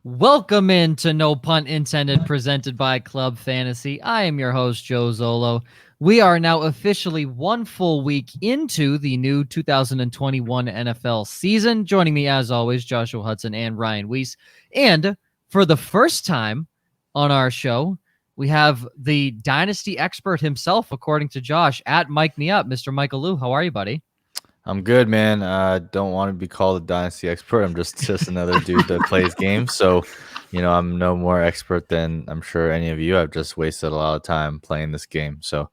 Welcome into No Punt Intended, presented by Club Fantasy. I am your host, Joe Zolo. We are now officially one full week into the new 2021 NFL season. Joining me, as always, Joshua Hudson and Ryan Weiss. And for the first time on our show, we have the Dynasty expert himself, according to Josh, at Mike Me Up, Mr. Michael Liu. How are you, buddy? I'm good, man. I don't want to be called a Dynasty expert. I'm just another dude that plays games. So, I'm no more expert than I'm sure any of you. I've just wasted a lot of time playing this game. So,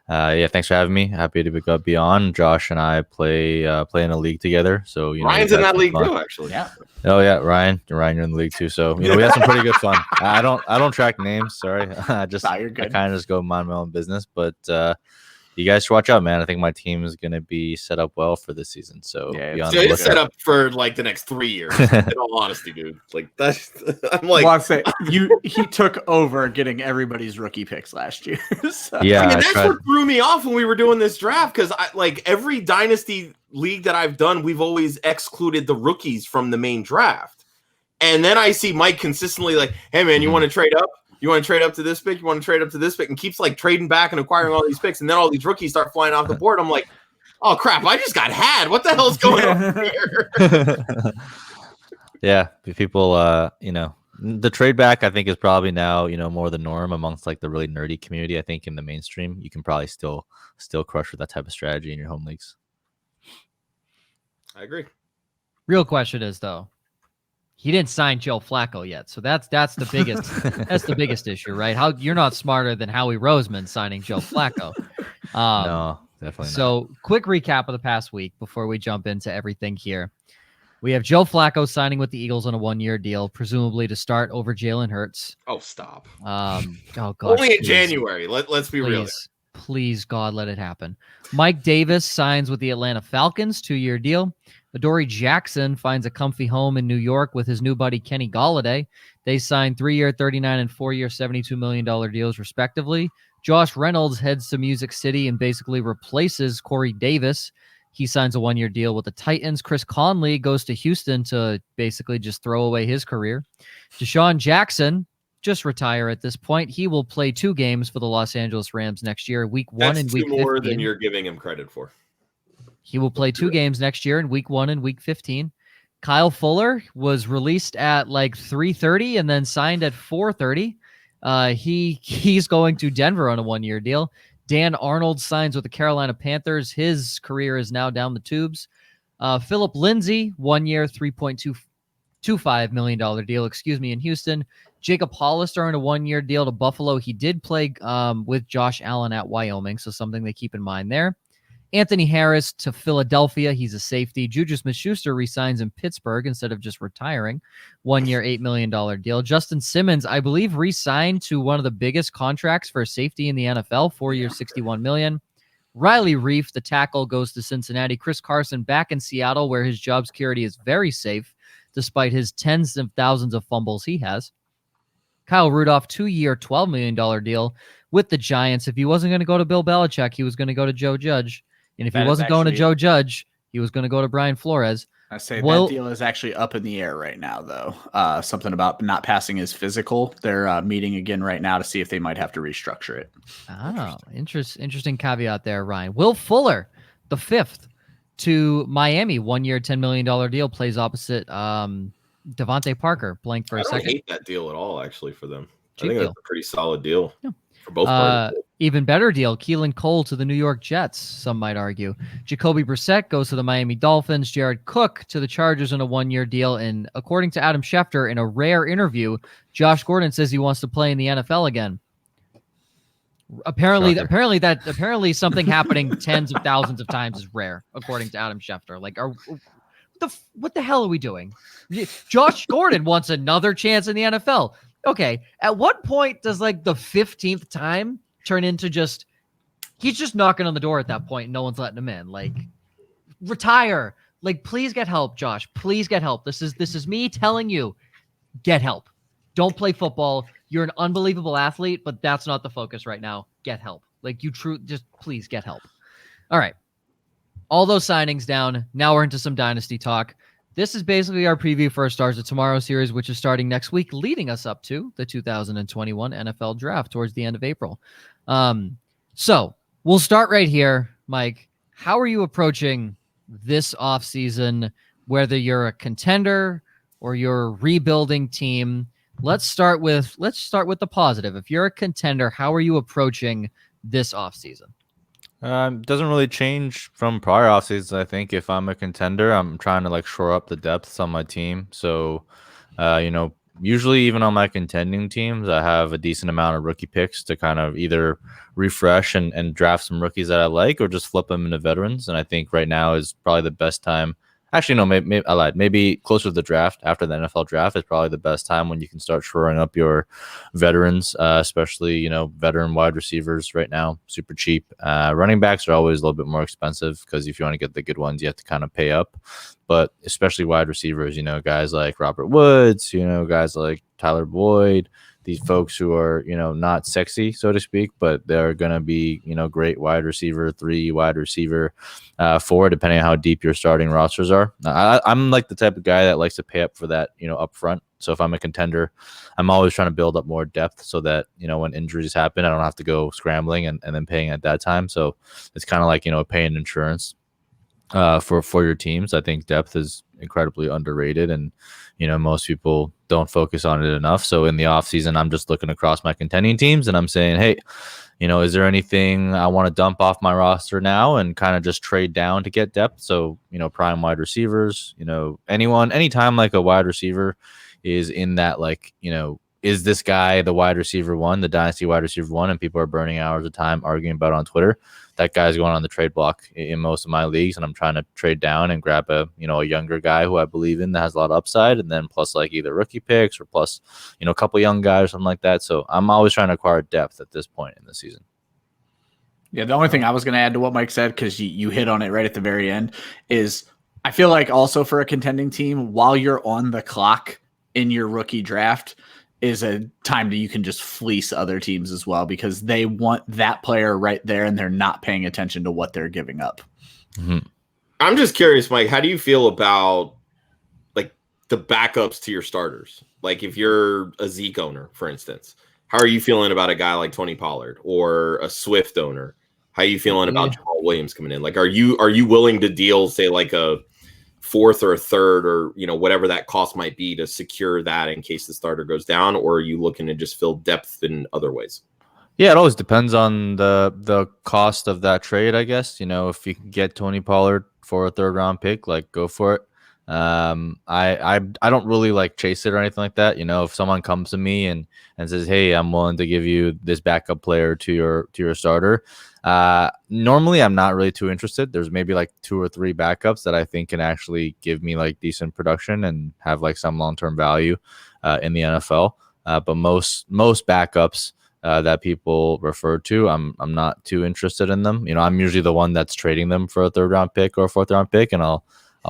thanks for having me. Happy to be on. Josh and I play in a league together. So, Ryan's in that league too, actually. Yeah. Oh yeah, Ryan, you're in the league too. So, we had some pretty good fun. I don't track names. Sorry, I kind of just go mind my own business. But you guys should watch out, man. I think my team is going to be set up well for this season. So it's set up for like the next 3 years. In all honesty, dude. Like that's, I'm like, well, I'll say he took over getting everybody's rookie picks last year. So. Yeah, that's what threw me off when we were doing this draft, because I like every dynasty league that I've done, we've always excluded the rookies from the main draft, and then I see Mike consistently like, "Hey, man, you want to trade up? You want to trade up to this pick? You want to trade up to this pick?" And keeps like trading back and acquiring all these picks. And then all these rookies start flying off the board. I'm like, oh, crap. I just got had. What the hell is going on here? Yeah. People, the trade back, I think, is probably now, more the norm amongst like the really nerdy community. I think in the mainstream, you can probably still crush with that type of strategy in your home leagues. I agree. Real question is, though, he didn't sign Joe Flacco yet, so that's the biggest that's the biggest issue, right? How you're not smarter than Howie Roseman signing Joe Flacco. No, definitely not. So, quick recap of the past week before we jump into everything here. We have Joe Flacco signing with the Eagles on a 1-year deal, presumably to start over Jalen Hurts. Oh, stop! Oh God! Only in January. Let's be real. Please, God, let it happen. Mike Davis signs with the Atlanta Falcons, 2-year deal. Adoree Jackson finds a comfy home in New York with his new buddy Kenny Golladay. They signed 3-year, $39 and 4-year, $72 million deals, respectively. Josh Reynolds heads to Music City and basically replaces Corey Davis. He signs a 1-year deal with the Titans. Chris Conley goes to Houston to basically just throw away his career. Deshaun Jackson just retire at this point. He will play 2 games for the Los Angeles Rams next year, week 1 and week 15. That's more than you're giving him credit for. He will play 2 games next year in week 1 and week 15. Kyle Fuller was released at like 3:30 and then signed at 4:30. He's going to Denver on a 1-year deal. Dan Arnold signs with the Carolina Panthers. His career is now down the tubes. Philip Lindsay, 1-year, $3.25 million deal, in Houston. Jacob Hollister on a 1-year deal to Buffalo. He did play with Josh Allen at Wyoming, so something to keep in mind there. Anthony Harris to Philadelphia. He's a safety. Juju Smith-Schuster resigns in Pittsburgh instead of just retiring. 1-year, $8 million deal. Justin Simmons, I believe, re-signed to one of the biggest contracts for a safety in the NFL, 4 years, $61 million. Riley Reif, the tackle, goes to Cincinnati. Chris Carson back in Seattle, where his job security is very safe, despite his tens of thousands of fumbles he has. Kyle Rudolph, 2-year, $12 million deal with the Giants. If he wasn't going to go to Bill Belichick, he was going to go to Joe Judge. And if he wasn't going to Joe Judge, he was going to go to Brian Flores. I say that deal is actually up in the air right now, though. Something about not passing his physical. They're meeting again right now to see if they might have to restructure it. Oh, interesting caveat there, Ryan. Will Fuller, the 5th, to Miami, 1-year, $10 million deal, plays opposite Devontae Parker, blank for a second. I don't hate that deal at all, actually, for them. Cheap I think deal. that's a pretty solid deal for both parties. Even better deal, Keelan Cole to the New York Jets, some might argue. Jacoby Brissett goes to the Miami Dolphins. Jared Cook to the Chargers on a 1-year deal. And according to Adam Schefter, in a rare interview, Josh Gordon says he wants to play in the NFL again. Apparently something happening tens of thousands of times is rare, according to Adam Schefter. Like, what the hell are we doing? Josh Gordon wants another chance in the NFL. Okay, at what point does like the 15th time turn into just he's just knocking on the door at that point and no one's letting him in? Like, retire. Like, please get help, Josh. Please get help. This is me telling you, get help. Don't play football. You're an unbelievable athlete, but that's not the focus right now. Get help. Like, just please get help. All right. All those signings down. Now we're into some dynasty talk. this is basically our preview for our Stars of Tomorrow series, which is starting next week, leading us up to the 2021 NFL Draft towards the end of April. So we'll start right here, Mike. How are you approaching this offseason, whether you're a contender or you're a rebuilding team? Let's start with the positive. If you're a contender, how are you approaching this offseason? Doesn't really change from prior off seasons. I think if I'm a contender, I'm trying to like shore up the depths on my team. So, usually even on my contending teams, I have a decent amount of rookie picks to kind of either refresh and draft some rookies that I like, or just flip them into veterans. And I think right now is probably the best time. Actually, no, maybe I lied. Maybe closer to the draft, after the NFL draft, is probably the best time when you can start shoring up your veterans, especially, veteran wide receivers right now, super cheap. Running backs are always a little bit more expensive because if you want to get the good ones, you have to kind of pay up. But especially wide receivers, guys like Robert Woods, guys like Tyler Boyd, these folks who are, not sexy, so to speak, but they're going to be, great wide receiver 3, wide receiver 4, depending on how deep your starting rosters are. I'm like the type of guy that likes to pay up for that, up front. So if I'm a contender, I'm always trying to build up more depth so that, when injuries happen, I don't have to go scrambling and then paying at that time. So it's kind of like, paying insurance for your teams. I think depth is incredibly underrated, and most people don't focus on it enough. So in the offseason, I'm just looking across my contending teams and I'm saying, hey, is there anything I want to dump off my roster now and kind of just trade down to get depth? So, prime wide receivers, anytime like a wide receiver is in that, like, is this guy the wide receiver 1, the dynasty wide receiver 1, and people are burning hours of time arguing about it on Twitter, that guy's going on the trade block in most of my leagues, and I'm trying to trade down and grab a younger guy who I believe in that has a lot of upside, and then plus like either rookie picks or plus a couple young guys or something like that. So I'm always trying to acquire depth at this point in the season. Yeah, the only thing I was going to add to what Mike said, because you hit on it right at the very end, is I feel like also for a contending team, while you're on the clock in your rookie draft, is a time that you can just fleece other teams as well, because they want that player right there and they're not paying attention to what they're giving up. Mm-hmm. I'm just curious, Mike, how do you feel about like the backups to your starters? Like if you're a Zeke owner, for instance, how are you feeling about a guy like Tony Pollard or a Swift owner? How are you feeling about Jamal Williams coming in? Like, are you willing to deal, say, like a 4th or a 3rd or, whatever that cost might be to secure that in case the starter goes down? Or are you looking to just fill depth in other ways? Yeah, it always depends on the cost of that trade, I guess. If you can get Tony Pollard for a 3rd round pick, like, go for it. I don't really like chase it or anything like that. If someone comes to me and says, hey, I'm willing to give you this backup player to your starter, normally I'm not really too interested. There's maybe like 2 or 3 backups that I think can actually give me like decent production and have like some long-term value in the NFL. But most backups that people refer to, I'm not too interested in them. I'm usually the one that's trading them for a 3rd round pick or a 4th round pick, and I'll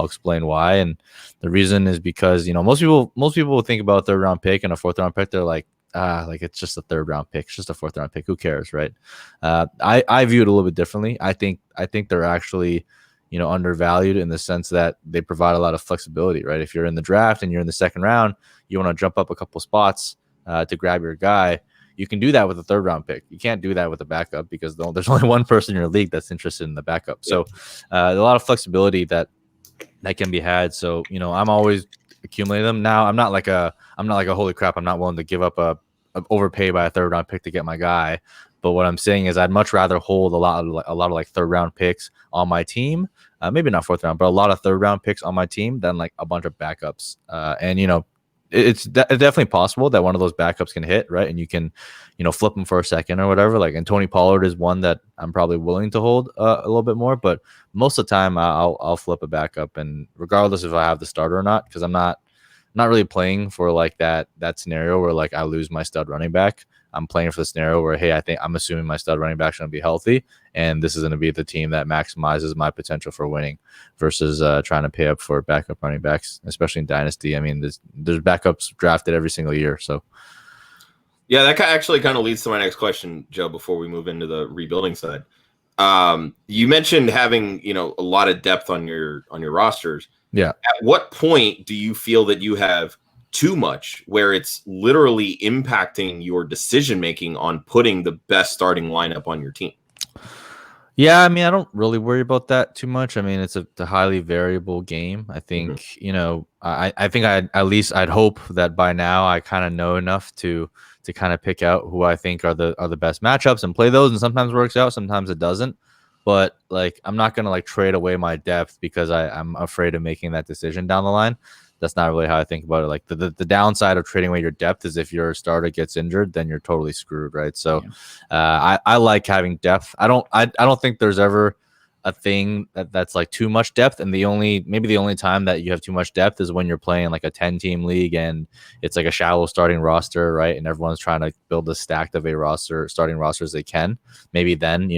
explain why. And the reason is because, most people think about a 3rd round pick and a 4th round pick. They're like it's just a 3rd round pick. It's just a 4th round pick. Who cares, right? I view it a little bit differently. I think they're actually, undervalued in the sense that they provide a lot of flexibility, right? If you're in the draft and you're in the 2nd round, you want to jump up a couple spots to grab your guy. You can do that with a 3rd round pick. You can't do that with a backup because there's only one person in your league that's interested in the backup. So a lot of flexibility that can be had. So, I'm always accumulating them. Now I'm not like a holy crap, I'm not willing to give up a overpay by a 3rd round pick to get my guy. But what I'm saying is I'd much rather hold a lot of like 3rd round picks on my team. Maybe not 4th round, but a lot of 3rd round picks on my team than like a bunch of backups. And it's definitely possible that one of those backups can hit, right? And you can, flip them for a second or whatever. Like, and Tony Pollard is one that I'm probably willing to hold a little bit more. But most of the time, I'll flip a backup, and regardless if I have the starter or not, because I'm not really playing for like that scenario where like I lose my stud running back. I'm playing for the scenario where, hey, I'm assuming my stud running back is going to be healthy, and this is going to be the team that maximizes my potential for winning versus trying to pay up for backup running backs, especially in Dynasty. I mean, there's backups drafted every single year. So, yeah, that actually kind of leads to my next question, Joe, before we move into the rebuilding side. You mentioned having, a lot of depth on your rosters. Yeah. At what point do you feel that you have too much where it's literally impacting your decision making on putting the best starting lineup on your team? Yeah, I mean, I don't really worry about that too much. I mean, it's a highly variable game. I think, I think I'd hope that by now I kind of know enough to kind of pick out who I think are the best matchups and play those. And sometimes it works out, sometimes it doesn't. But like, I'm not gonna like trade away my depth because I'm afraid of making that decision down the line. That's not really how I think about it. Like the downside of trading away your depth is if your starter gets injured, then you're totally screwed, right? So I like having depth. I don't think there's ever a thing that's like too much depth. And the only time that you have too much depth is when you're playing like a 10-team league and it's like a shallow starting roster, right? And everyone's trying to build as stacked of a starting roster as they can. Maybe then,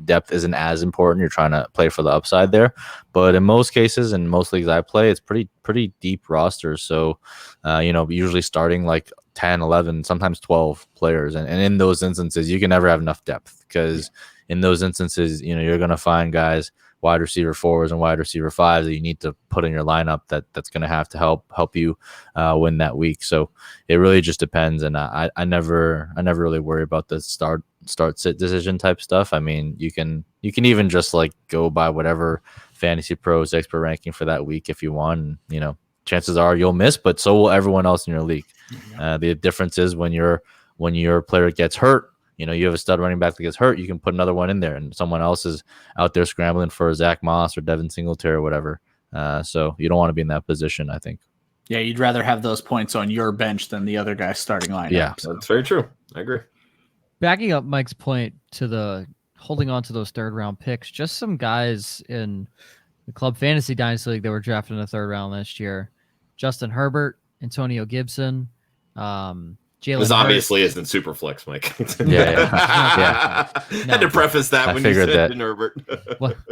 depth isn't as important. You're trying to play for the upside there. But in most cases, in most leagues I play, it's pretty deep rosters. So, usually starting like 10, 11, sometimes 12 players. And in those instances, you can never have enough depth because in those instances, you're going to find guys, wide receiver 4s and wide receiver 5s that you need to put in your lineup that's going to have to help you win that week. So it really just depends. And I never really worry about the start sit decision type stuff. I mean, you can even just like go by whatever Fantasy Pros expert ranking for that week if you want. And, chances are you'll miss, but so will everyone else in your league. The difference is when your player gets hurt, you have a stud running back that gets hurt, you can put another one in there, and someone else is out there scrambling for Zach Moss or Devin Singletary or whatever. So you don't want to be in that position, I think. Yeah, you'd rather have those points on your bench than the other guy's starting lineup. Yeah, so. That's very true. I agree. Backing up Mike's point to the holding on to those third round picks, just some guys in the Club Fantasy Dynasty League that were drafted in the third round last year: Justin Herbert, Antonio Gibson, Jalen. This obviously isn't super flex, Mike. Yeah. Had to preface that when you said that. Herbert.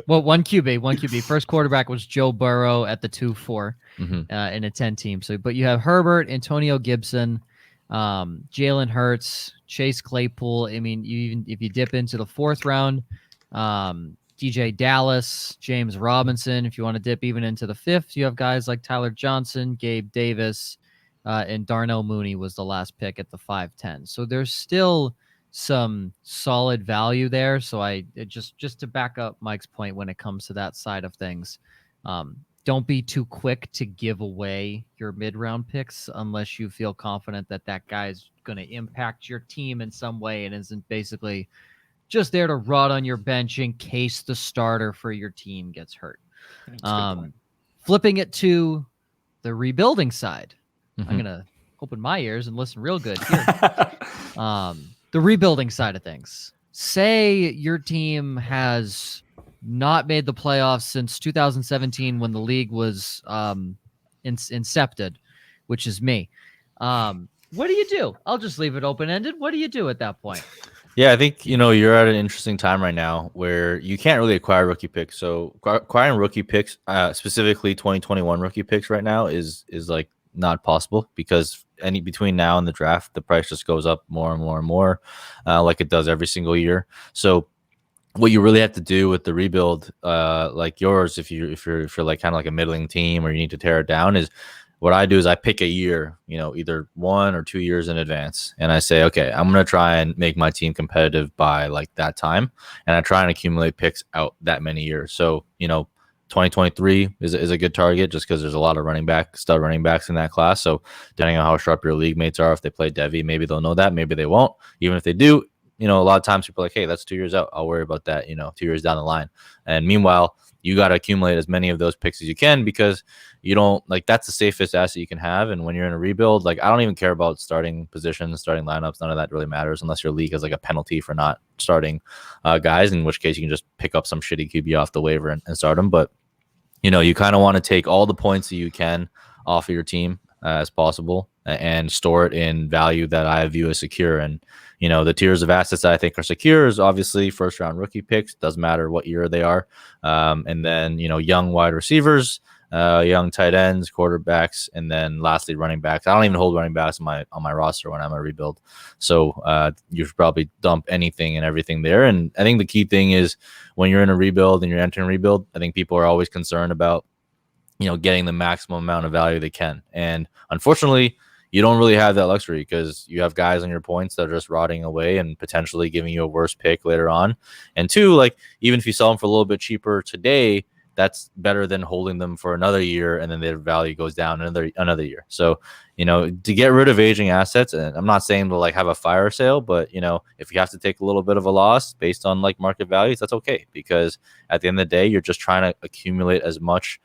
well, one QB. First quarterback was Joe Burrow at the 2-4 in a 10-team. So, but you have Herbert, Antonio Gibson, Jalen Hurts, Chase Claypool. I mean, if you dip into the fourth round, DJ Dallas, James Robinson. If you want to dip even into the fifth, you have guys like Tyler Johnson, Gabe Davis. And Darnell Mooney was the last pick at the 5'10". So there's still some solid value there. So just to back up Mike's point when it comes to that side of things, don't be too quick to give away your mid-round picks unless you feel confident that guy's going to impact your team in some way and isn't basically just there to rot on your bench in case the starter for your team gets hurt. Flipping it to the rebuilding side. I'm going to open my ears and listen real good here. The rebuilding side of things. Say your team has not made the playoffs since 2017 when the league was incepted, which is me. What do you do? I'll just leave it open-ended. What do you do at that point? Yeah, I think, you're at an interesting time right now where you can't really acquire rookie picks. So acquiring rookie picks, specifically 2021 rookie picks right now is like not possible because between now and the draft, the price just goes up more and more and more, like it does every single year. So what you really have to do with the rebuild, like yours, if you're like kind of like a middling team or you need to tear it down, is what I do is I pick a year, either 1 or 2 years in advance, and I say, okay, I'm gonna try and make my team competitive by like that time, and I try and accumulate picks out that many years. So 2023 is a good target just because there's a lot of stud running backs in that class. So depending on how sharp your league mates are, if they play Devy, maybe they'll know that, maybe they won't. Even if they do, a lot of times people are like, hey, that's 2 years out. I'll worry about that, 2 years down the line. And meanwhile, you got to accumulate as many of those picks as you can because you don't that's the safest asset you can have. And when you're in a rebuild, I don't even care about starting positions, starting lineups. None of that really matters unless your league has like a penalty for not starting guys, in which case you can just pick up some shitty QB off the waiver and start them. But you kind of want to take all the points that you can off of your team as possible and store it in value that I view as secure. And, the tiers of assets that I think are secure is obviously first round rookie picks. Doesn't matter what year they are. And then, young wide receivers, young tight ends, quarterbacks, and then lastly, running backs. I don't even hold running backs on my roster when I'm a rebuild. So you should probably dump anything and everything there. And I think the key thing is when you're in a rebuild and you're entering a rebuild, I think people are always concerned about getting the maximum amount of value they can. And unfortunately, you don't really have that luxury because you have guys on your points that are just rotting away and potentially giving you a worse pick later on. And two, like even if you sell them for a little bit cheaper today, that's better than holding them for another year and then their value goes down another year. So, to get rid of aging assets, and I'm not saying to like have a fire sale, but if you have to take a little bit of a loss based on like market values, that's okay, because at the end of the day, you're just trying to accumulate as much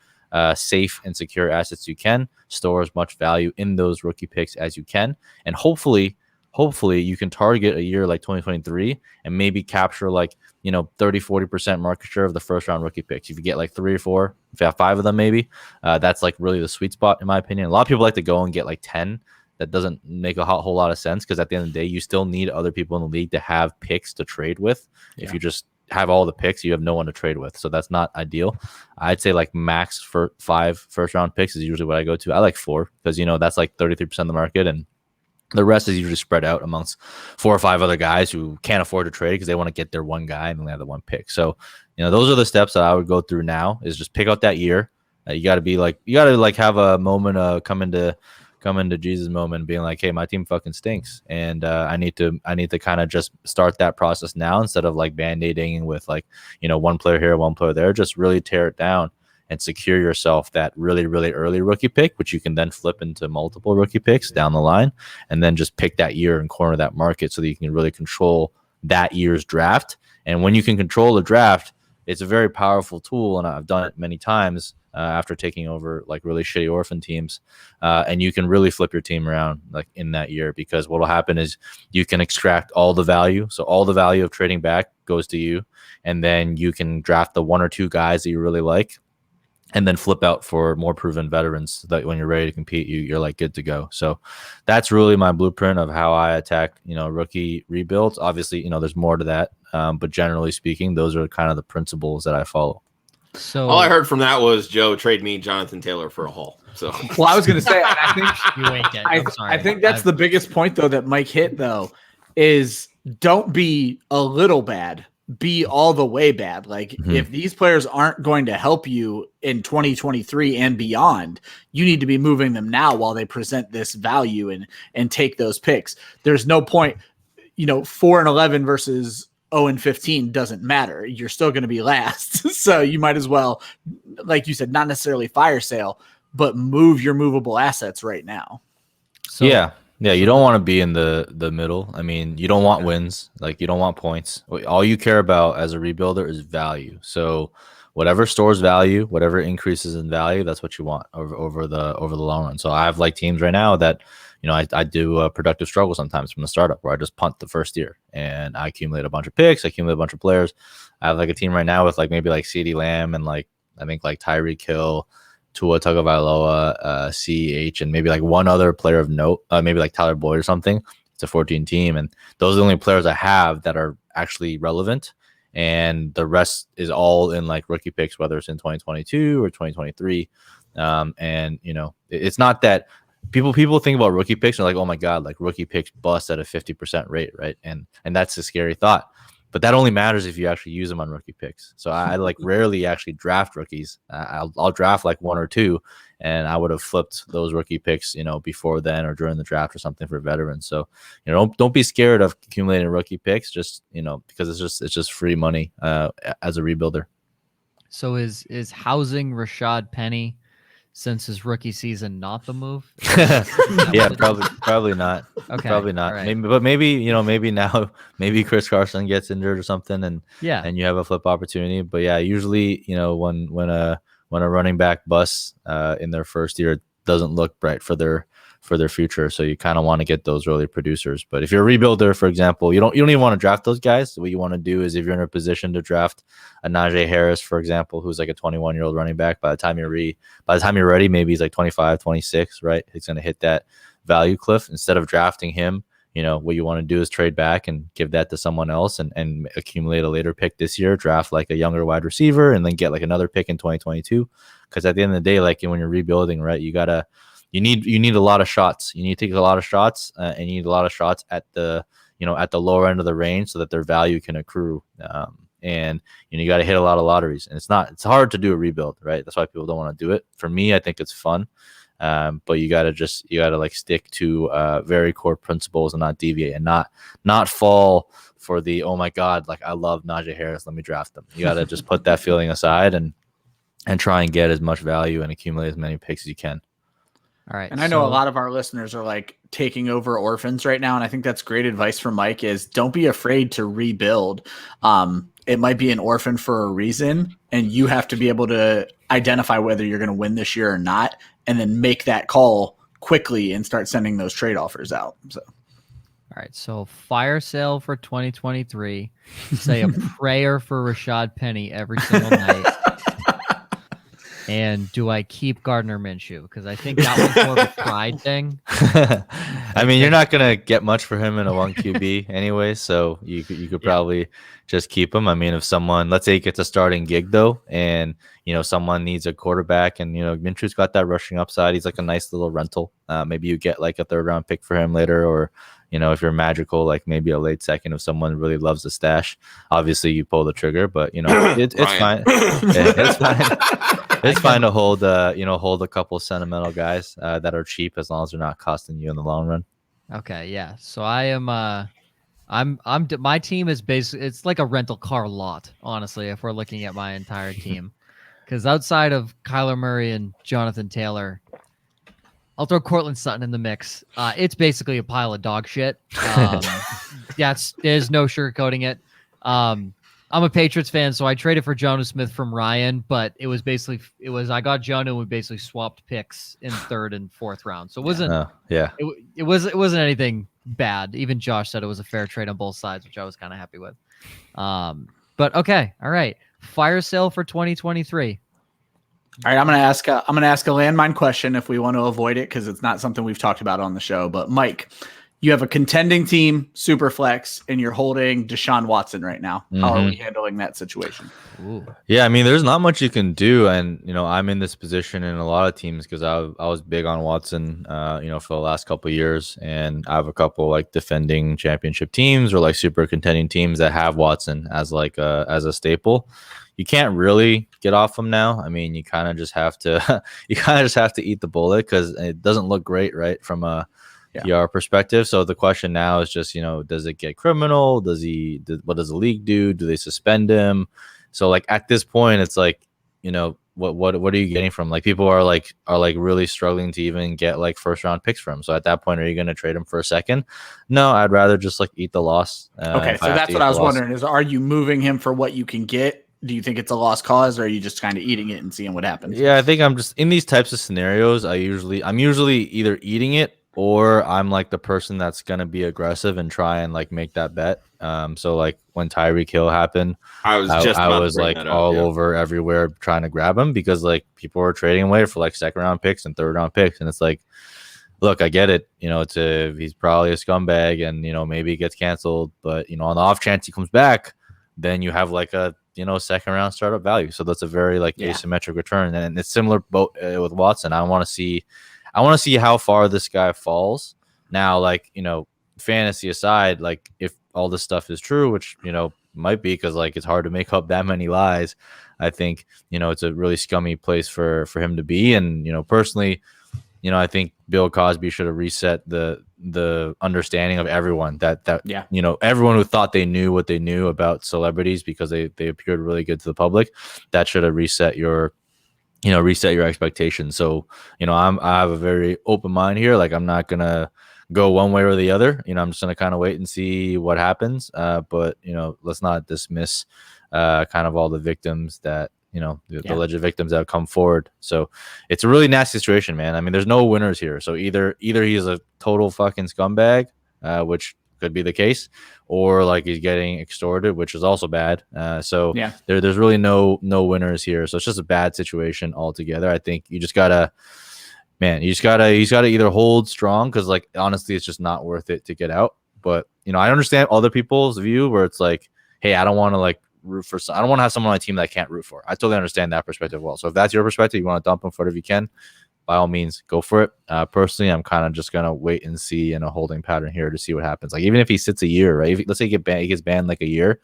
safe and secure assets you can, store as much value in those rookie picks as you can, and hopefully you can target a year like 2023 and maybe capture like 30-40% market share of the first round rookie picks. If you get like 3 or 4, if you have 5 of them, maybe that's like really the sweet spot in my opinion. A lot of people like to go and get like 10. That doesn't make a whole lot of sense, because at the end of the day, you still need other people in the league to have picks to trade with. If you just have all the picks, you have no one to trade with, so that's not ideal. I'd say like max for 5 first round picks is usually what I go to. I like 4 because that's like 33% of the market, and the rest is usually spread out amongst 4 or 5 other guys who can't afford to trade because they want to get their one guy and they have the one pick. So those are the steps that I would go through now, is just pick out that year. You got to have a moment, come into Jesus moment, being like, hey, my team fucking stinks, and I need to kind of just start that process now, instead of like band-aiding with like one player here, one player there. Just really tear it down and secure yourself that really, really early rookie pick, which you can then flip into multiple rookie picks down the line, and then just pick that year and corner that market so that you can really control that year's draft. And when you can control the draft, it's a very powerful tool, and I've done it many times after taking over like really shitty orphan teams, and you can really flip your team around like in that year, because what will happen is you can extract all the value. So all the value of trading back goes to you, and then you can draft the 1 or 2 guys that you really like, and then flip out for more proven veterans, so that when you're ready to compete, you're like good to go. So that's really my blueprint of how I attack, rookie rebuilds. Obviously, there's more to that. But generally speaking, those are kind of the principles that I follow. So all I heard from that was, Joe, trade me Jonathan Taylor for a haul. So well, I was going to say, I think you ain't getting. I'm sorry. I think that's the biggest point though that Mike hit though, is don't be a little bad. Be all the way bad. Like if these players aren't going to help you in 2023 and beyond, you need to be moving them now while they present this value and take those picks. There's no point, 4-11 versus 0-15 doesn't matter. You're still going to be last. So you might as well, like you said, not necessarily fire sale, but move your movable assets right now. So, Yeah, you don't want to be in the middle. I mean, you don't want wins. Like, you don't want points. All you care about as a rebuilder is value. So whatever stores value, whatever increases in value, that's what you want over the long run. So I have like teams right now that, I do a productive struggle sometimes from the startup, where I just punt the first year and I accumulate a bunch of picks, I accumulate a bunch of players. I have like a team right now with like maybe like CeeDee Lamb and like I think like Tyreek Hill, Tua Tagovailoa, CEH, and maybe like one other player of note, maybe like Tyler Boyd or something. It's a 14 team, and those are the only players I have that are actually relevant, and the rest is all in like rookie picks, whether it's in 2022 or 2023. And it's not that people think about rookie picks and they're like, oh my god, like rookie picks bust at a 50% rate, right? And that's a scary thought. But that only matters if you actually use them on rookie picks. So I like rarely actually draft rookies. I'll draft like 1 or 2, and I would have flipped those rookie picks, before then or during the draft or something for veterans. So don't be scared of accumulating rookie picks, just because it's just free money as a rebuilder. So is housing Rashad Penny since his rookie season not the move? Yeah, probably not. Okay, probably not. right. Maybe now maybe Chris Carson gets injured or something, and you have a flip opportunity. But yeah, usually when a running back busts in their first year, it doesn't look bright for their future. So you kind of want to get those early producers. But if you're a rebuilder, for example, you don't even want to draft those guys. What you want to do is, if you're in a position to draft a Najee Harris, for example, who's like a 21-year-old running back, by the time you're ready, maybe he's like 25, 26, right? He's going to hit that value cliff. Instead of drafting him, what you want to do is trade back and give that to someone else and accumulate a later pick this year, draft like a younger wide receiver, and then get like another pick in 2022. Because at the end of the day, like when you're rebuilding, right, you need a lot of shots. You need to take a lot of shots, and you need a lot of shots at the lower end of the range so that their value can accrue and you got to hit a lot of lotteries, and it's hard to do a rebuild, right? That's why people don't want to do it. For me, I think it's fun, but you got to like stick to very core principles and not deviate, and not fall for the, oh my god, like I love Najee Harris, let me draft him. You got to just put that feeling aside and try and get as much value and accumulate as many picks as you can. All right. And I know a lot of our listeners are like taking over orphans right now. And I think that's great advice from Mike is don't be afraid to rebuild. It might be an orphan for a reason, and you have to be able to identify whether you're going to win this year or not, and then make that call quickly and start sending those trade offers out. So, all right. So fire sale for 2023. Say a prayer for Rashad Penny every single night. And do I keep Gardner Minshew? Because I think that was more of a pride thing. I mean, you're not gonna get much for him in a 1 QB anyway, so you could probably just keep him. I mean, if someone, let's say he gets a starting gig though, and someone needs a quarterback, and Minshew's got that rushing upside, he's like a nice little rental. Maybe you get like a 3rd round pick for him later, or if you're magical, like maybe a late second if someone really loves the stash. Obviously, you pull the trigger, but it's fine. It's fine. It's fine to hold a couple sentimental guys that are cheap as long as they're not costing you in the long run. Okay, yeah. So I am. My team is basically, it's like a rental car lot, honestly. If we're looking at my entire team, because outside of Kyler Murray and Jonathan Taylor, I'll throw Cortland Sutton in the mix. It's basically a pile of dog shit. There's no sugarcoating it. I'm a Patriots fan, so I traded for Jonnu Smith from Ryan, but I got Jonnu and we basically swapped picks in 3rd and 4th round. So it wasn't it wasn't anything bad. Even Josh said it was a fair trade on both sides, which I was kind of happy with. But okay, all right. Fire sale for 2023. All right, I'm gonna ask a landmine question if we want to avoid it because it's not something we've talked about on the show. But Mike, you have a contending team, super flex, and you're holding Deshaun Watson right now. How are we handling that situation? Ooh. Yeah, I mean, there's not much you can do, and I'm in this position in a lot of teams because I was big on Watson, for the last couple of years, and I have a couple like defending championship teams or like super contending teams that have Watson as like as a staple. You can't really get off him now. I mean, you kind of just have to eat the bullet because it doesn't look great, right, from a PR perspective. So the question now is just, does it get criminal? What does the league do? Do they suspend him? So like at this point, it's like, what are you getting from? Like people are really struggling to even get like 1st round picks from him. So at that point, are you going to trade him for a 2nd? No, I'd rather just like eat the loss. Okay, so that's what I was wondering is, are you moving him for what you can get? Do you think it's a lost cause, or are you just kind of eating it and seeing what happens? Yeah, I think I'm just in these types of scenarios. I'm usually either eating it, or I'm like the person that's going to be aggressive and try and like make that bet. So like when Tyreek Hill happened, I was like all over everywhere trying to grab him because like people were trading away for like 2nd round picks and 3rd round picks. And it's like, look, I get it. He's probably a scumbag and, maybe he gets canceled, but on the off chance he comes back, then you have like a, 2nd round startup value. So that's a very like asymmetric return. And it's similar boat with Watson. I want to see how far this guy falls. Now, like, fantasy aside, like if all this stuff is true, which, might be because like it's hard to make up that many lies. I think, it's a really scummy place for him to be. And, personally, I think Bill Cosby should have reset the understanding of everyone that everyone who thought they knew what they knew about celebrities because they appeared really good to the public. That should have reset your expectations. So, I have a very open mind here. Like I'm not going to go one way or the other, I'm just going to kind of wait and see what happens. But, let's not dismiss kind of all the victims that, the alleged victims that have come forward. So it's a really nasty situation, man. I mean, there's no winners here. So either he is a total fucking scumbag, which could be the case, or like he's getting extorted, which is also bad. There's really no winners here. So it's just a bad situation altogether. I think you just gotta either hold strong because like honestly, it's just not worth it to get out. But I understand other people's view where it's like, hey, I don't want to like root for. I don't want to have someone on my team that I can't root for. I totally understand that perspective well. So if that's your perspective, you want to dump him for whatever you can, by all means, go for it. Personally, I'm kind of just gonna wait and see in a holding pattern here to see what happens. Like even if he sits a year, right? Let's say he gets banned like a year,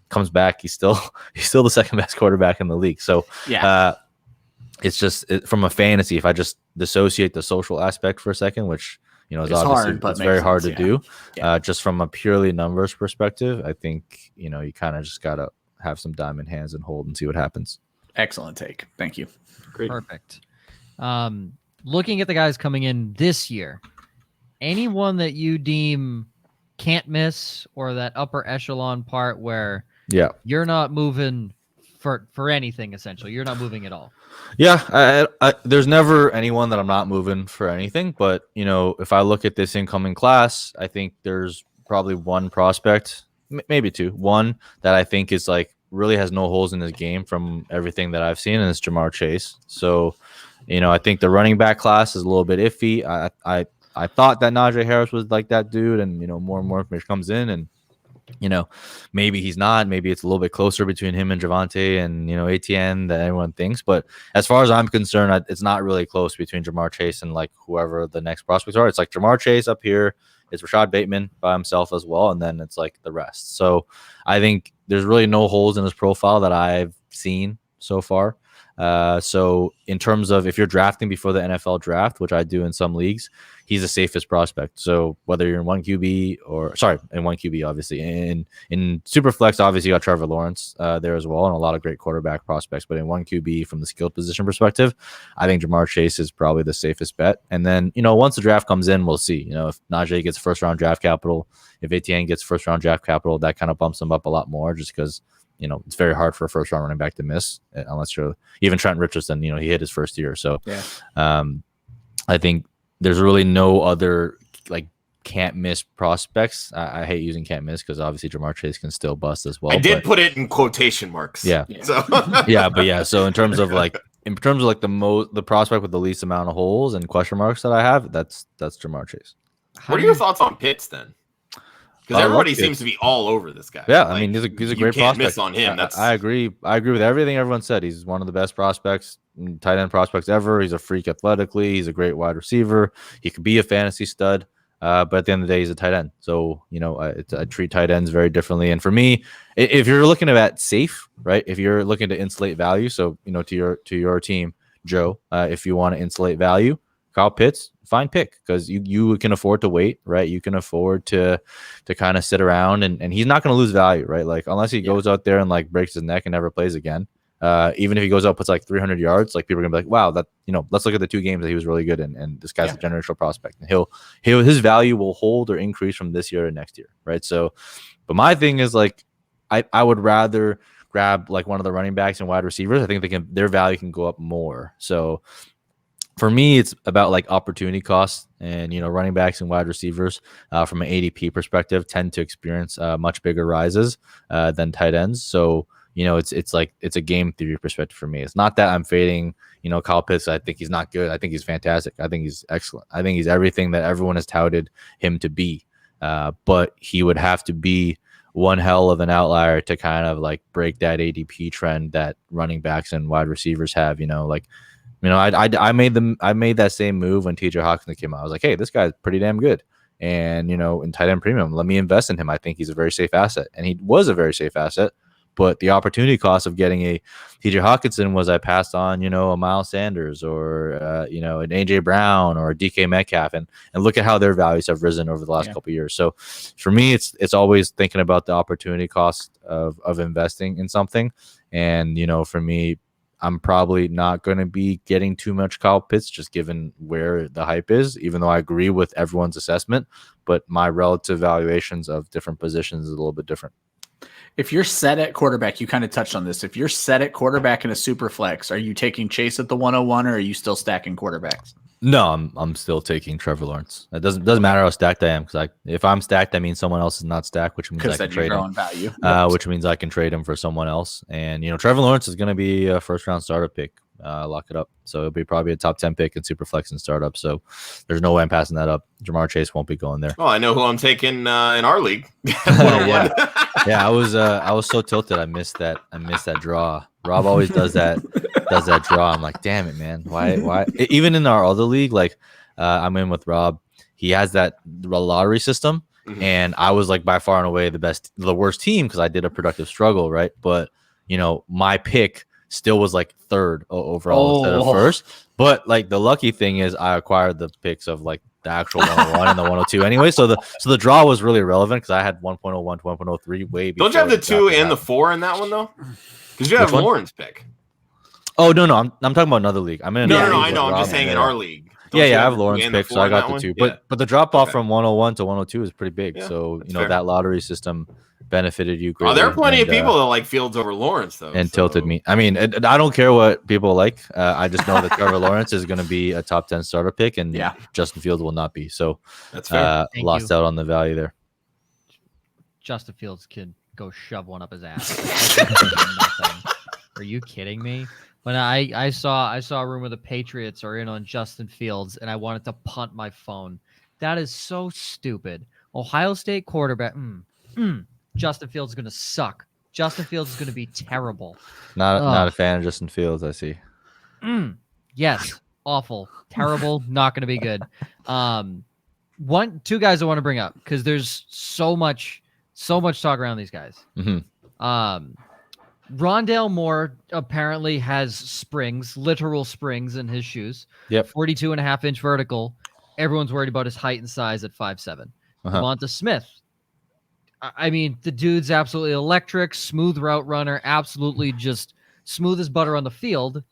comes back, he's still the second best quarterback in the league. So it's just from a fantasy. If I just dissociate the social aspect for a second, which is It's obviously hard, but it's very hard makes to sense, do. Just from a purely numbers perspective, I think you kind of just gotta have some diamond hands and hold and see what happens. Excellent take. Thank you. Great. Perfect. Looking at the guys coming in this year, anyone that you deem can't miss or that upper echelon part where you're not moving for anything, essentially. You're not moving at all. Yeah, there's never anyone that I'm not moving for anything. But, if I look at this incoming class, I think there's probably one prospect, maybe two. One that I think is really has no holes in his game from everything that I've seen, and it's Ja'Marr Chase. So, I think the running back class is a little bit iffy. I thought that Najee Harris was like that dude, and, more and more information comes in, and maybe he's not. Maybe it's a little bit closer between him and Javonte and, ATN than everyone thinks. But as far as I'm concerned, it's not really close between Ja'Marr Chase and whoever the next prospects are. It's Ja'Marr Chase up here. It's Rashad Bateman by himself as well. And then it's the rest. So I think there's really no holes in his profile that I've seen so far. So in terms of if you're drafting before the NFL draft, which I do in some leagues, he's the safest prospect. So whether you're in one QB obviously, in Superflex, obviously you got Trevor Lawrence there as well, and a lot of great quarterback prospects. But in one QB from the skilled position perspective, I think Ja'Marr Chase is probably the safest bet. And then once the draft comes in, we'll see. If Najee gets first round draft capital, if ATN gets first round draft capital, that kind of bumps him up a lot more, just because it's very hard for a first round running back to miss, unless you're even Trent Richardson. He hit his first year. So I think there's really no other can't miss prospects. I hate using can't miss because obviously Ja'Marr Chase can still bust as well. I did put it in quotation marks. Yeah. So So in terms of the prospect with the least amount of holes and question marks that I have, that's Ja'Marr Chase. What are your thoughts on Pitts then? Because everybody seems to be all over this guy. Yeah, I mean he's a great prospect. Miss on him. I agree with everything everyone said. He's one of the best prospects, tight end prospects ever. He's a freak athletically. He's a great wide receiver. He could be a fantasy stud. But at the end of the day, he's a tight end. So I treat tight ends very differently. And for me, if you're looking at safe, right? If you're looking to insulate value, so to your team, Joe, if you want to insulate value, Kyle Pitts, fine pick, because you can afford to wait, right? You can afford to kind of sit around, and he's not going to lose value, right? Unless he goes out there and breaks his neck and never plays again. Even if he goes out, puts 300 yards, people are gonna be like, wow, that let's look at the 2 games that he was really good in, and this guy's a generational prospect, and his value will hold or increase from this year to next year, right? So, but my thing is I would rather grab one of the running backs and wide receivers. I think their value can go up more. So for me, it's about opportunity costs, and running backs and wide receivers from an ADP perspective tend to experience much bigger rises than tight ends. So it's a game theory perspective for me. It's not that I'm fading Kyle Pitts. I think he's not good. I think he's fantastic. I think he's excellent. I think he's everything that everyone has touted him to be. But he would have to be one hell of an outlier to kind of break that ADP trend that running backs and wide receivers have. I made that same move when TJ Hawkinson came out. I was like, hey, this guy's pretty damn good. And, in tight end premium, let me invest in him. I think he's a very safe asset. And he was a very safe asset. But the opportunity cost of getting a TJ Hawkinson was I passed on, a Miles Sanders or, an AJ Brown or a DK Metcalf. And look at how their values have risen over the last couple of years. So for me, it's always thinking about the opportunity cost of investing in something. And, for me, I'm probably not going to be getting too much Kyle Pitts just given where the hype is, even though I agree with everyone's assessment. But my relative valuations of different positions is a little bit different. If you're set at quarterback, you kind of touched on this. If you're set at quarterback in a super flex, are you taking Chase at the 101 or are you still stacking quarterbacks? No, I'm still taking Trevor Lawrence. It doesn't matter how stacked I am, because if I'm stacked, that means someone else is not stacked, which means I can trade him. Value. Which means I can trade him for someone else. And Trevor Lawrence is going to be a first round startup pick. Lock it up. So it'll be probably a top 10 pick in Superflex and startup. So there's no way I'm passing that up. Ja'Marr Chase won't be going there. Oh, I know who I'm taking in our league. Yeah, I was so tilted. I missed that draw. Rob always does that draw. I'm like, damn it, man. Why? Even in our other league, I'm in with Rob. He has that lottery system, And I was like by far and away the worst team because I did a productive struggle, right? But my pick still was like third overall instead of first. But like the lucky thing is I acquired the picks of like the actual 101 and the 102 anyway. So the draw was really irrelevant because I had 1.01 to 1.03 way before. Don't you have the 2 and the 4 in that one though? Because you have Lauren's pick. Oh no, I'm talking about another league. I'm in. No, I know. I'm just saying in our league. I have Lauren's pick, so I got the 2. Yeah. But the drop off from 101 to 102 is pretty big. Yeah, so fair. that lottery system benefited you greatly. There are plenty of people that like Fields over Lawrence though, and tilted me. I mean, I don't care what people like. I just know that Trevor Lawrence is going to be a top 10 starter pick, and Justin Fields will not be. So that's fair. Lost out on the value there. Justin Fields could go shove one up his ass. Nothing. Are you kidding me? When I saw a rumor the Patriots are in on Justin Fields, and I wanted to punt my phone. That is so stupid. Ohio State quarterback. Justin Fields is going to suck. Justin Fields is going to be terrible. Not a fan of Justin Fields, I see. Yes, awful, terrible, not going to be good. Two guys I want to bring up because there's so much talk around these guys. Rondale Moore apparently has springs, literal springs in his shoes. Yep. 42.5-inch vertical. Everyone's worried about his height and size at 5'7". Devonta Smith. I mean, the dude's absolutely electric, smooth route runner, absolutely just smooth as butter on the field.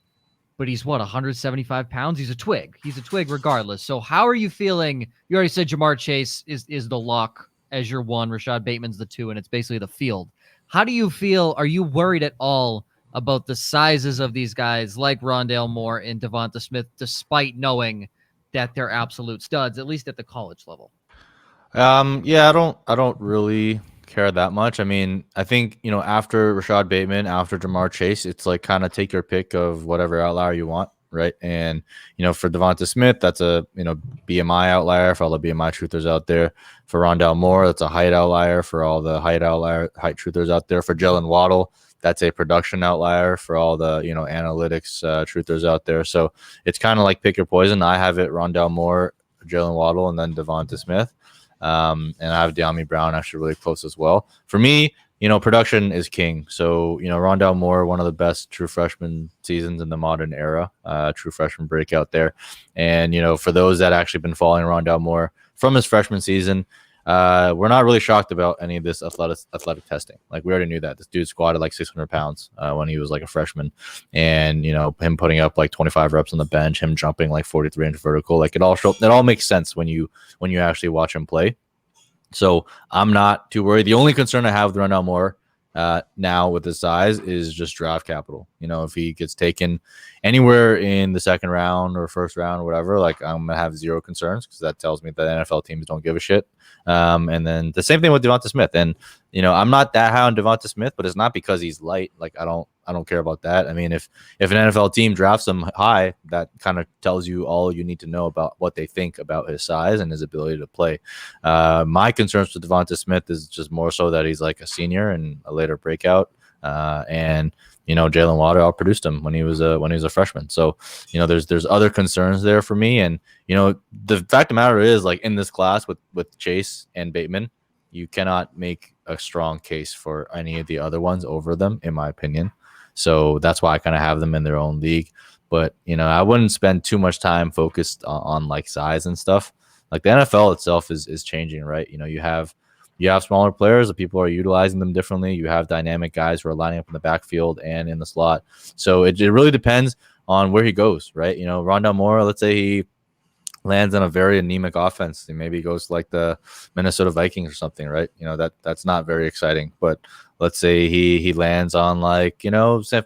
But he's 175 pounds? He's a twig. He's a twig regardless. So how are you feeling? You already said Jamar Chase is the lock as your 1. Rashad Bateman's the 2, and it's basically the field. How do you feel? Are you worried at all about the sizes of these guys like Rondale Moore and Devonta Smith, despite knowing that they're absolute studs, at least at the college level? I don't really care that much. I mean, I think, after Rashad Bateman, after Jamar Chase, it's like kind of take your pick of whatever outlier you want, right? And, for Devonta Smith, that's a, BMI outlier for all the BMI truthers out there. For Rondale Moore, that's a height outlier for all the height truthers out there. For Jalen Waddle, that's a production outlier for all the, analytics truthers out there. So it's kind of like pick your poison. I have it Rondale Moore, Jalen Waddle, and then Devonta Smith. And I have De'Ami Brown actually really close as well. For me, production is king. So, Rondale Moore, one of the best true freshman seasons in the modern era, true freshman breakout there. And, for those that actually been following Rondale Moore from his freshman season, we're not really shocked about any of this athletic testing. Like, we already knew that this dude squatted like 600 pounds when he was like a freshman, and him putting up like 25 reps on the bench, him jumping like 43-inch vertical, like it all makes sense when you actually watch him play. So I'm not too worried. The only concern I have with Rondale Moore now with his size is just draft capital. If he gets taken anywhere in the second round or first round or whatever, like I'm gonna have zero concerns because that tells me that NFL teams don't give a shit. And then the same thing with Devonta Smith. And I'm not that high on Devonta Smith, but it's not because he's light. Like I don't care about that. I mean, if an NFL team drafts him high, that kind of tells you all you need to know about what they think about his size and his ability to play. My concerns with Devonta Smith is just more so that he's like a senior and a later breakout. And Jalen Waddle outproduced him when he was a freshman. So there's other concerns there for me. And the fact of the matter is, like in this class with Chase and Bateman, you cannot make a strong case for any of the other ones over them, in my opinion. So that's why I kind of have them in their own league. But I wouldn't spend too much time focused on like size and stuff. Like the NFL itself is changing, right? You have smaller players, the people are utilizing them differently. You have dynamic guys who are lining up in the backfield and in the slot. So it really depends on where he goes, right? Rondale Moore, let's say he lands on a very anemic offense. He maybe goes like the Minnesota Vikings or something, right? That's not very exciting. But let's say he lands on like,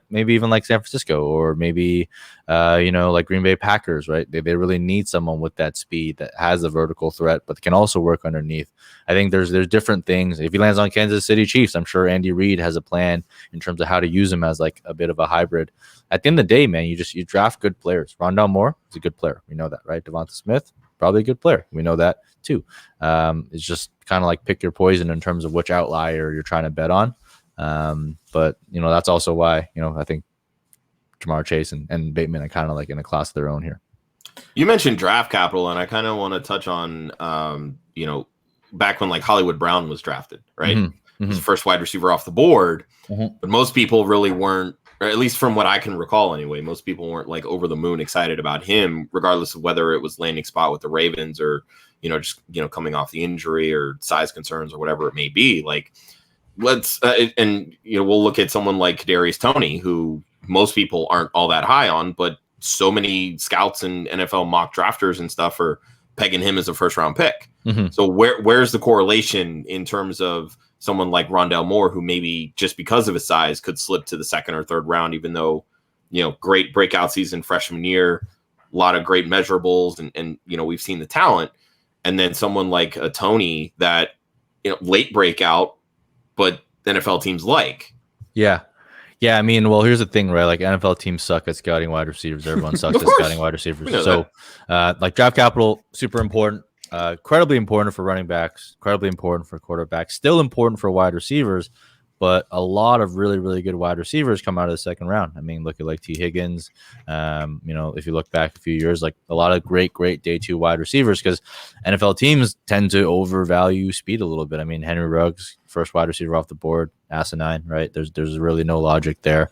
maybe even like San Francisco or maybe, like Green Bay Packers, right? They really need someone with that speed that has a vertical threat, but can also work underneath. I think there's different things. If he lands on Kansas City Chiefs, I'm sure Andy Reid has a plan in terms of how to use him as like a bit of a hybrid. At the end of the day, man, you draft good players. Rondale Moore is a good player. We know that, right? Devonta Smith, probably a good player. We know that too. It's just kind of like pick your poison in terms of which outlier you're trying to bet on. But that's also why, I think Jamar Chase and Bateman are kind of like in a class of their own here. You mentioned draft capital, and I kind of want to touch on, back when like Hollywood Brown was drafted, right? Mm-hmm. He was the first wide receiver off the board, but most people really weren't, or at least from what I can recall anyway, most people weren't like over the moon excited about him, regardless of whether it was landing spot with the Ravens or, just, coming off the injury or size concerns or whatever it may be. Like, let's, we'll look at someone like Kadarius Toney, who most people aren't all that high on, but so many scouts and NFL mock drafters and stuff are pegging him as a first round pick. So where's the correlation in terms of someone like Rondale Moore, who maybe just because of his size could slip to the second or third round, even though, great breakout season freshman year, a lot of great measurables, and we've seen the talent. And then someone like a Toney that, late breakout, but NFL teams like. Yeah. I mean, well, here's the thing, right? Like NFL teams suck at scouting wide receivers. Everyone sucks at scouting wide receivers. So, like draft capital, super important. Incredibly important for running backs, incredibly important for quarterbacks, still important for wide receivers, but a lot of really, really good wide receivers come out of the second round. I mean, look at like T. Higgins. If you look back a few years, like a lot of great day 2 wide receivers, because NFL teams tend to overvalue speed a little bit. I mean, Henry Ruggs, first wide receiver off the board, asinine, right? There's really no logic there.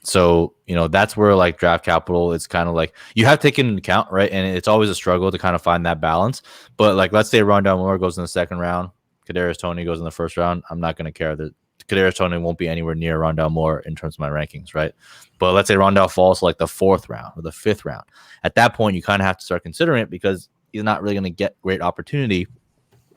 So, that's where like draft capital, it's kind of like you have to take it into account, right? And it's always a struggle to kind of find that balance. But like, let's say Rondale Moore goes in the second round, Kadarius Toney goes in the first round. I'm not going to care that Kadarius Toney won't be anywhere near Rondale Moore in terms of my rankings, right? But let's say Rondale falls to like the 4th round or the 5th round. At that point, you kind of have to start considering it, because he's not really going to get great opportunity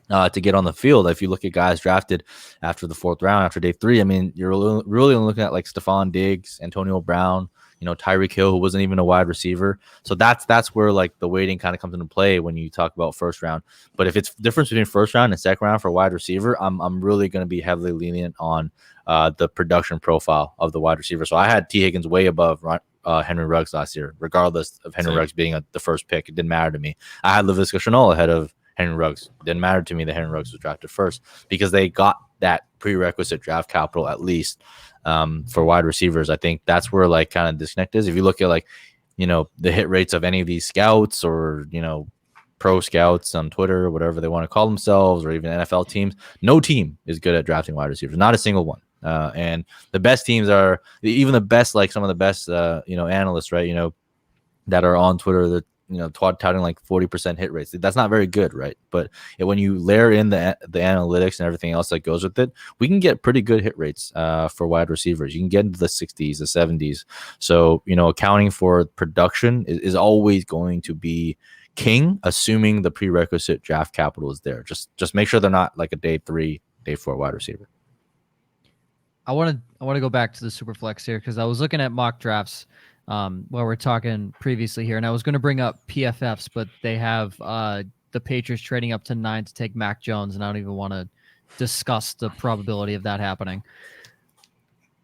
to get on the field. If you look at guys drafted after the 4th round, after day 3, I mean, you're really looking at like Stephon Diggs, Antonio Brown, Tyreek Hill, who wasn't even a wide receiver. So that's where like the weighting kind of comes into play when you talk about first round. But if it's difference between first round and second round for wide receiver, I'm really going to be heavily lenient on the production profile of the wide receiver. So I had T. Higgins way above Henry Ruggs last year, regardless of Henry Ruggs being the first pick. It didn't matter to me. I had Laviska Shenault ahead of Henry Ruggs. It didn't matter to me that Henry Ruggs was drafted first, because they got that prerequisite draft capital at least for wide receivers. I think that's where like kind of disconnect is. If you look at like, the hit rates of any of these scouts or, pro scouts on Twitter or whatever they want to call themselves, or even NFL teams, no team is good at drafting wide receivers, not a single one. And the best teams are even the best, like some of the best, analysts, right? That are on Twitter that, touting like 40% hit rates. That's not very good, right? But when you layer in the analytics and everything else that goes with it, we can get pretty good hit rates for wide receivers. You can get into the 60s, the 70s. So, accounting for production is always going to be king, assuming the prerequisite draft capital is there. Just make sure they're not like a day 3, day 4 wide receiver. I want to go back to the Superflex here, because I was looking at mock drafts while we're talking previously here, and I was going to bring up PFFs, but they have the Patriots trading up to 9 to take Mac Jones, and I don't even want to discuss the probability of that happening.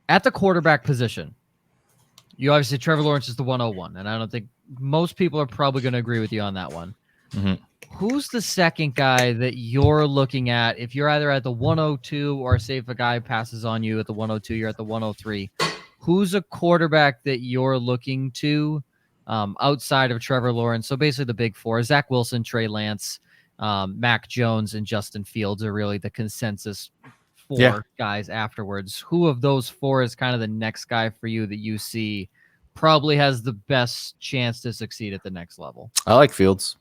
At the quarterback position, you obviously, Trevor Lawrence is the 101, and I don't think most people are probably going to agree with you on that one. Who's the second guy that you're looking at if you're either at the 102, or say if a guy passes on you at the 102, you're at the 103? Who's a quarterback that you're looking to outside of Trevor Lawrence? So basically the big 4, Zach Wilson, Trey Lance, Mac Jones, and Justin Fields are really the consensus 4 guys afterwards. Who of those 4 is kind of the next guy for you that you see probably has the best chance to succeed at the next level? I like Fields.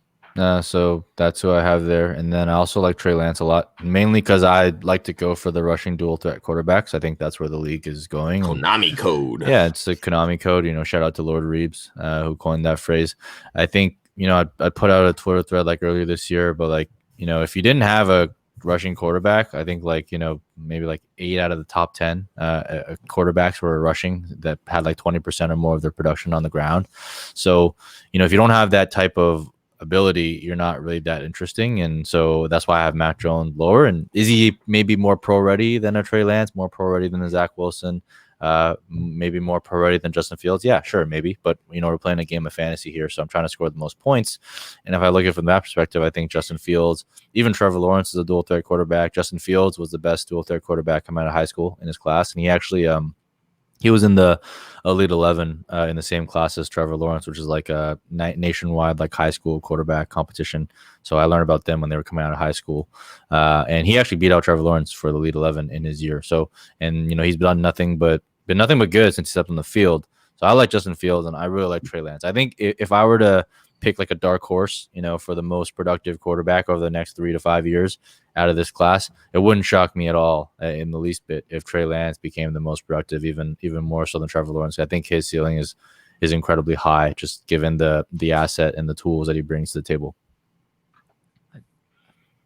So that's who I have there. And then I also like Trey Lance a lot, mainly because I like to go for the rushing dual threat quarterbacks. I think that's where the league is going. Konami code. Yeah, it's the Konami code. Shout out to Lord Reeves, who coined that phrase. I think, I put out a Twitter thread like earlier this year, but like, if you didn't have a rushing quarterback, I think like, maybe like 8 out of the top 10 quarterbacks were rushing that had like 20% or more of their production on the ground. So, if you don't have that type of ability, you're not really that interesting. And so that's why I have Mac Jones lower. And is he maybe more pro ready than a Trey Lance, more pro ready than a Zach Wilson, maybe more pro ready than Justin Fields? Yeah, sure, maybe. But, we're playing a game of fantasy here, so I'm trying to score the most points. And if I look at it from that perspective, I think Justin Fields, even Trevor Lawrence is a dual threat quarterback. Justin Fields was the best dual threat quarterback coming out of high school in his class. And he actually he was in the Elite 11 in the same class as Trevor Lawrence, which is like a nationwide like high school quarterback competition. So I learned about them when they were coming out of high school, and he actually beat out Trevor Lawrence for the Elite 11 in his year. So, and he's been nothing but good since he stepped on the field. So I like Justin Fields, and I really like Trey Lance. I think if I were to pick like a dark horse, for the most productive quarterback over the next 3 to 5 years out of this class, it wouldn't shock me at all in the least bit if Trey Lance became the most productive, even more so than Trevor Lawrence. I think his ceiling is incredibly high, just given the asset and the tools that he brings to the table.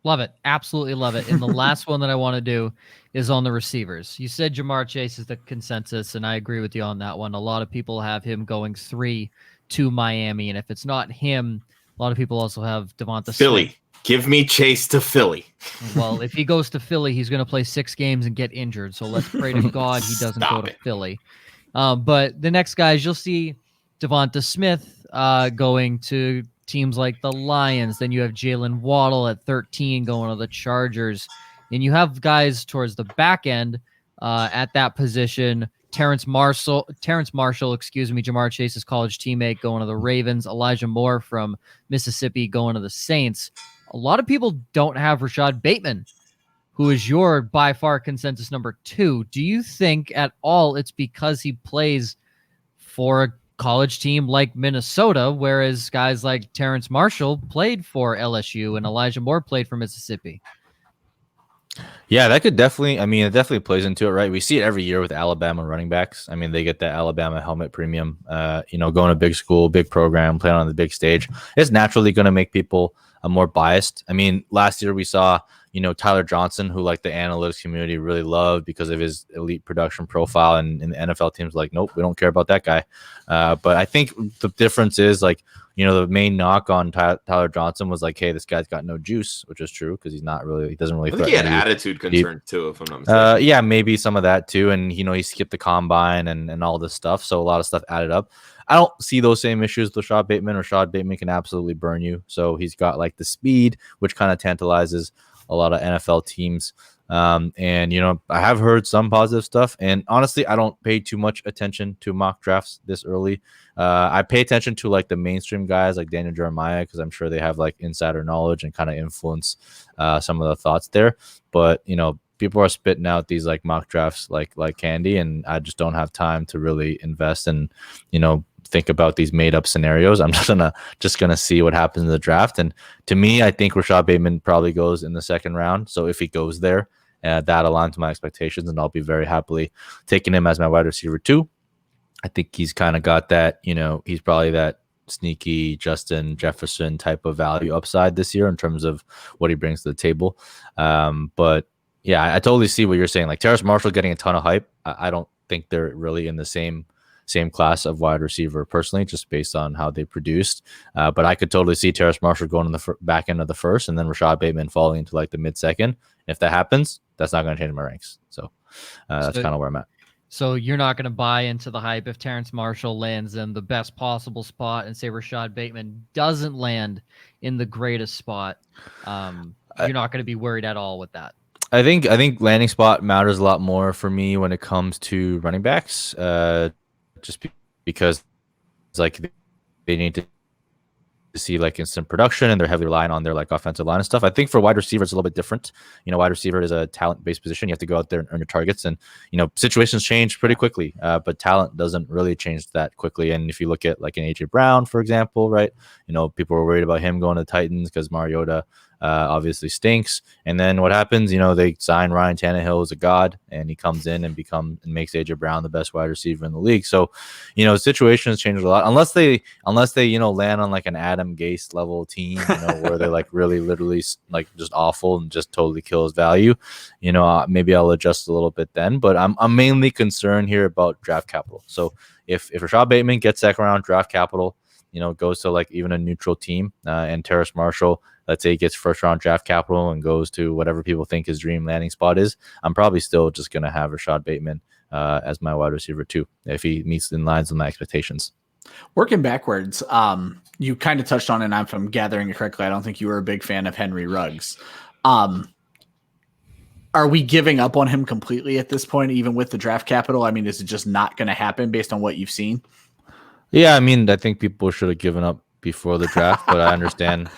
Love it. Absolutely love it. And the last one that I want to do is on the receivers. You said Jamar Chase is the consensus, and I agree with you on that one. A lot of people have him going 3 to Miami, and if it's not him, a lot of people also have Devonta Philly. Smith. Give me Chase to Philly. Well, if he goes to Philly, he's going to play 6 games and get injured. So let's pray to God he doesn't go to Philly. But the next guys, you'll see Devonta Smith going to teams like the Lions. Then you have Jalen Waddle at 13 going to the Chargers. And you have guys towards the back end at that position. Terrence Marshall, Jamar Chase's college teammate, going to the Ravens. Elijah Moore from Mississippi going to the Saints. A lot of people don't have Rashad Bateman, who is your by far consensus number 2. Do you think at all it's because he plays for a college team like Minnesota, whereas guys like Terrence Marshall played for LSU and Elijah Moore played for Mississippi? Yeah, that could definitely, it definitely plays into it, right? We see it every year with Alabama running backs. They get that Alabama helmet premium, going to big school, big program, playing on the big stage. It's naturally going to make people more biased. Last year we saw, Tyler Johnson, who like the analytics community really loved because of his elite production profile, and the NFL teams like, nope, we don't care about that guy. But I think the difference is like, the main knock on Tyler Johnson was like, hey, this guy's got no juice, which is true because he doesn't really. I think he had attitude concern too, if I'm not mistaken. Yeah, maybe some of that too, and he skipped the combine and all this stuff, so a lot of stuff added up. I don't see those same issues with Rashad Bateman. Rashad Bateman can absolutely burn you, so he's got like the speed, which kind of tantalizes a lot of NFL teams. And I have heard some positive stuff, and honestly, I don't pay too much attention to mock drafts this early. I pay attention to like the mainstream guys like Daniel Jeremiah, because I'm sure they have like insider knowledge and kind of influence some of the thoughts there. But people are spitting out these like mock drafts like candy, and I just don't have time to really invest and think about these made up scenarios. I'm just gonna see what happens in the draft. And to me, I think Rashad Bateman probably goes in the second round. So if he goes there, that aligns to my expectations, and I'll be very happily taking him as my wide receiver 2. I think he's kind of got that, he's probably that sneaky Justin Jefferson type of value upside this year in terms of what he brings to the table. But yeah, I totally see what you're saying. Like Terrace Marshall getting a ton of hype. I don't think they're really in the same class of wide receiver personally, just based on how they produced. But I could totally see Terrace Marshall going in the back end of the first, and then Rashad Bateman falling into like the mid-second. If that happens, that's not going to change my ranks. So that's kind of where I'm at. So you're not going to buy into the hype if Terrence Marshall lands in the best possible spot, and say Rashad Bateman doesn't land in the greatest spot. You're not going to be worried at all with that. I think landing spot matters a lot more for me when it comes to running backs. Just because it's like they need to see like instant production, and they're heavily relying on their like offensive line and stuff. I think for wide receiver, it's a little bit different. Wide receiver is a talent-based position. You have to go out there and earn your targets, and situations change pretty quickly. But talent doesn't really change that quickly. And if you look at like an AJ Brown, for example, right? People were worried about him going to the Titans because Mariota obviously stinks. And then what happens? They sign Ryan Tannehill as a god, and he comes in and makes AJ Brown the best wide receiver in the league. So, situations change a lot unless they land on like an Adam Gase level team, where they're like really literally like just awful and just totally kills value. Maybe I'll adjust a little bit then. But I'm mainly concerned here about draft capital. So if Rashad Bateman gets second round draft capital, goes to like even a neutral team, and Terrace Marshall, let's say he gets first round draft capital and goes to whatever people think his dream landing spot is, I'm probably still just going to have Rashad Bateman as my wide receiver 2 if he meets in lines with my expectations. Working backwards, you kind of touched on it, and I'm gathering it correctly, I don't think you were a big fan of Henry Ruggs. Are we giving up on him completely at this point, even with the draft capital? I mean, is it just not going to happen based on what you've seen? Yeah, I mean, I think people should have given up before the draft, but I understand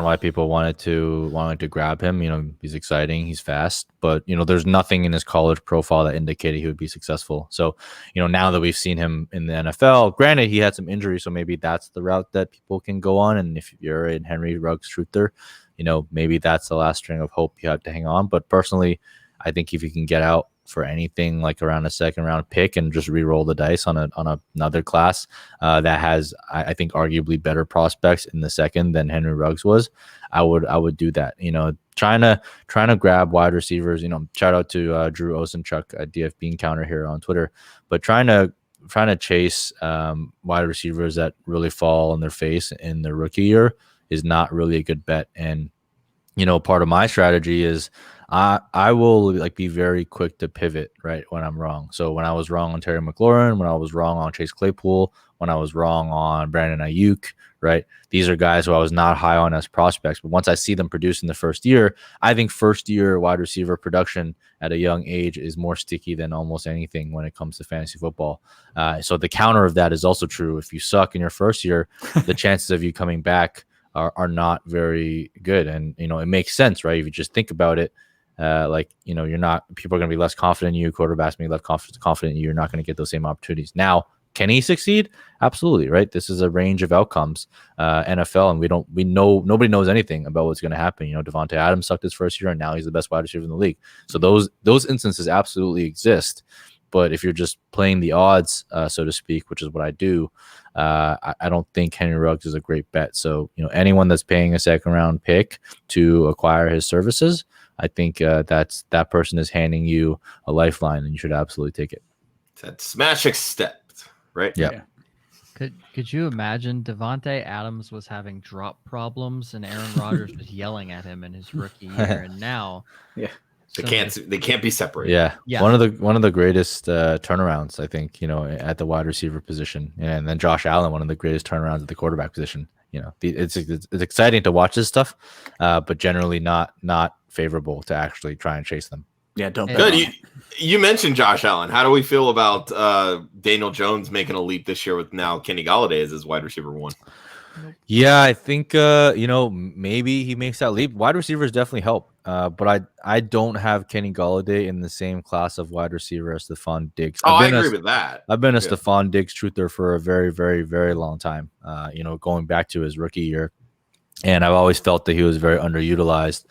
why people wanted to grab him. You know, he's exciting, he's fast, but you know, there's nothing in his college profile that indicated he would be successful. So, you know, now that we've seen him in the NFL, granted he had some injuries, so maybe that's the route that people can go on. And if you're a Henry Ruggs truther, you know, maybe that's the last string of hope you have to hang on. But personally, I think if you can get out for anything like around a second round pick and just re-roll the dice on another class that has, I think, arguably better prospects in the second than Henry Ruggs was, I would do that. You know, trying to grab wide receivers. You know, shout out to Drew Osenchuk, a DF Bean Counter here on Twitter, but trying to chase wide receivers that really fall on their face in their rookie year is not really a good bet. And you know, part of my strategy is I will like be very quick to pivot right when I'm wrong. So when I was wrong on Terry McLaurin, when I was wrong on Chase Claypool, when I was wrong on Brandon Ayuk, right? These are guys who I was not high on as prospects. But once I see them produce in the first year, I think first year wide receiver production at a young age is more sticky than almost anything when it comes to fantasy football. So the counter of that is also true. If you suck in your first year, the chances of you coming back are not very good. And, you know, it makes sense, right? If you just think about it, like, you know, people are going to be less confident in you. Quarterbacks may be less confident in you. You're not going to get those same opportunities. Now, can he succeed? Absolutely, right? This is a range of outcomes, NFL, and nobody knows anything about what's going to happen. You know, Devonta Adams sucked his first year, and now he's the best wide receiver in the league. So those instances absolutely exist. But if you're just playing the odds, so to speak, which is what I do, I don't think Henry Ruggs is a great bet. So, you know, anyone that's paying a second round pick to acquire his services, I think that person is handing you a lifeline, and you should absolutely take it. That smash accept, right? Yeah. Could you imagine Devontae Adams was having drop problems and Aaron Rodgers was yelling at him in his rookie year, and now they can't be separated. Yeah. One of the greatest turnarounds, I think, you know, at the wide receiver position, and then Josh Allen, one of the greatest turnarounds at the quarterback position. You know, it's exciting to watch this stuff, but generally not favorable to actually try and chase them. Yeah, don't. Good. You mentioned Josh Allen. How do we feel about Daniel Jones making a leap this year with now Kenny Golladay as his wide receiver one? Yeah, I think you know, maybe he makes that leap. Wide receivers definitely help, but I don't have Kenny Golladay in the same class of wide receiver as Stephon Diggs. I agree with that. I've been a Stephon Diggs truther for a very, very, very long time. You know, going back to his rookie year, and I've always felt that he was very underutilized.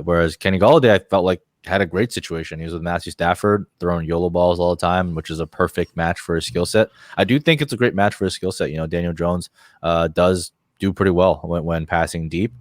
Whereas Kenny Golladay, I felt like had a great situation. He was with Matthew Stafford, throwing YOLO balls all the time, which is a perfect match for his skill set. I do think it's a great match for his skill set. You know, Daniel Jones does do pretty well when passing deep,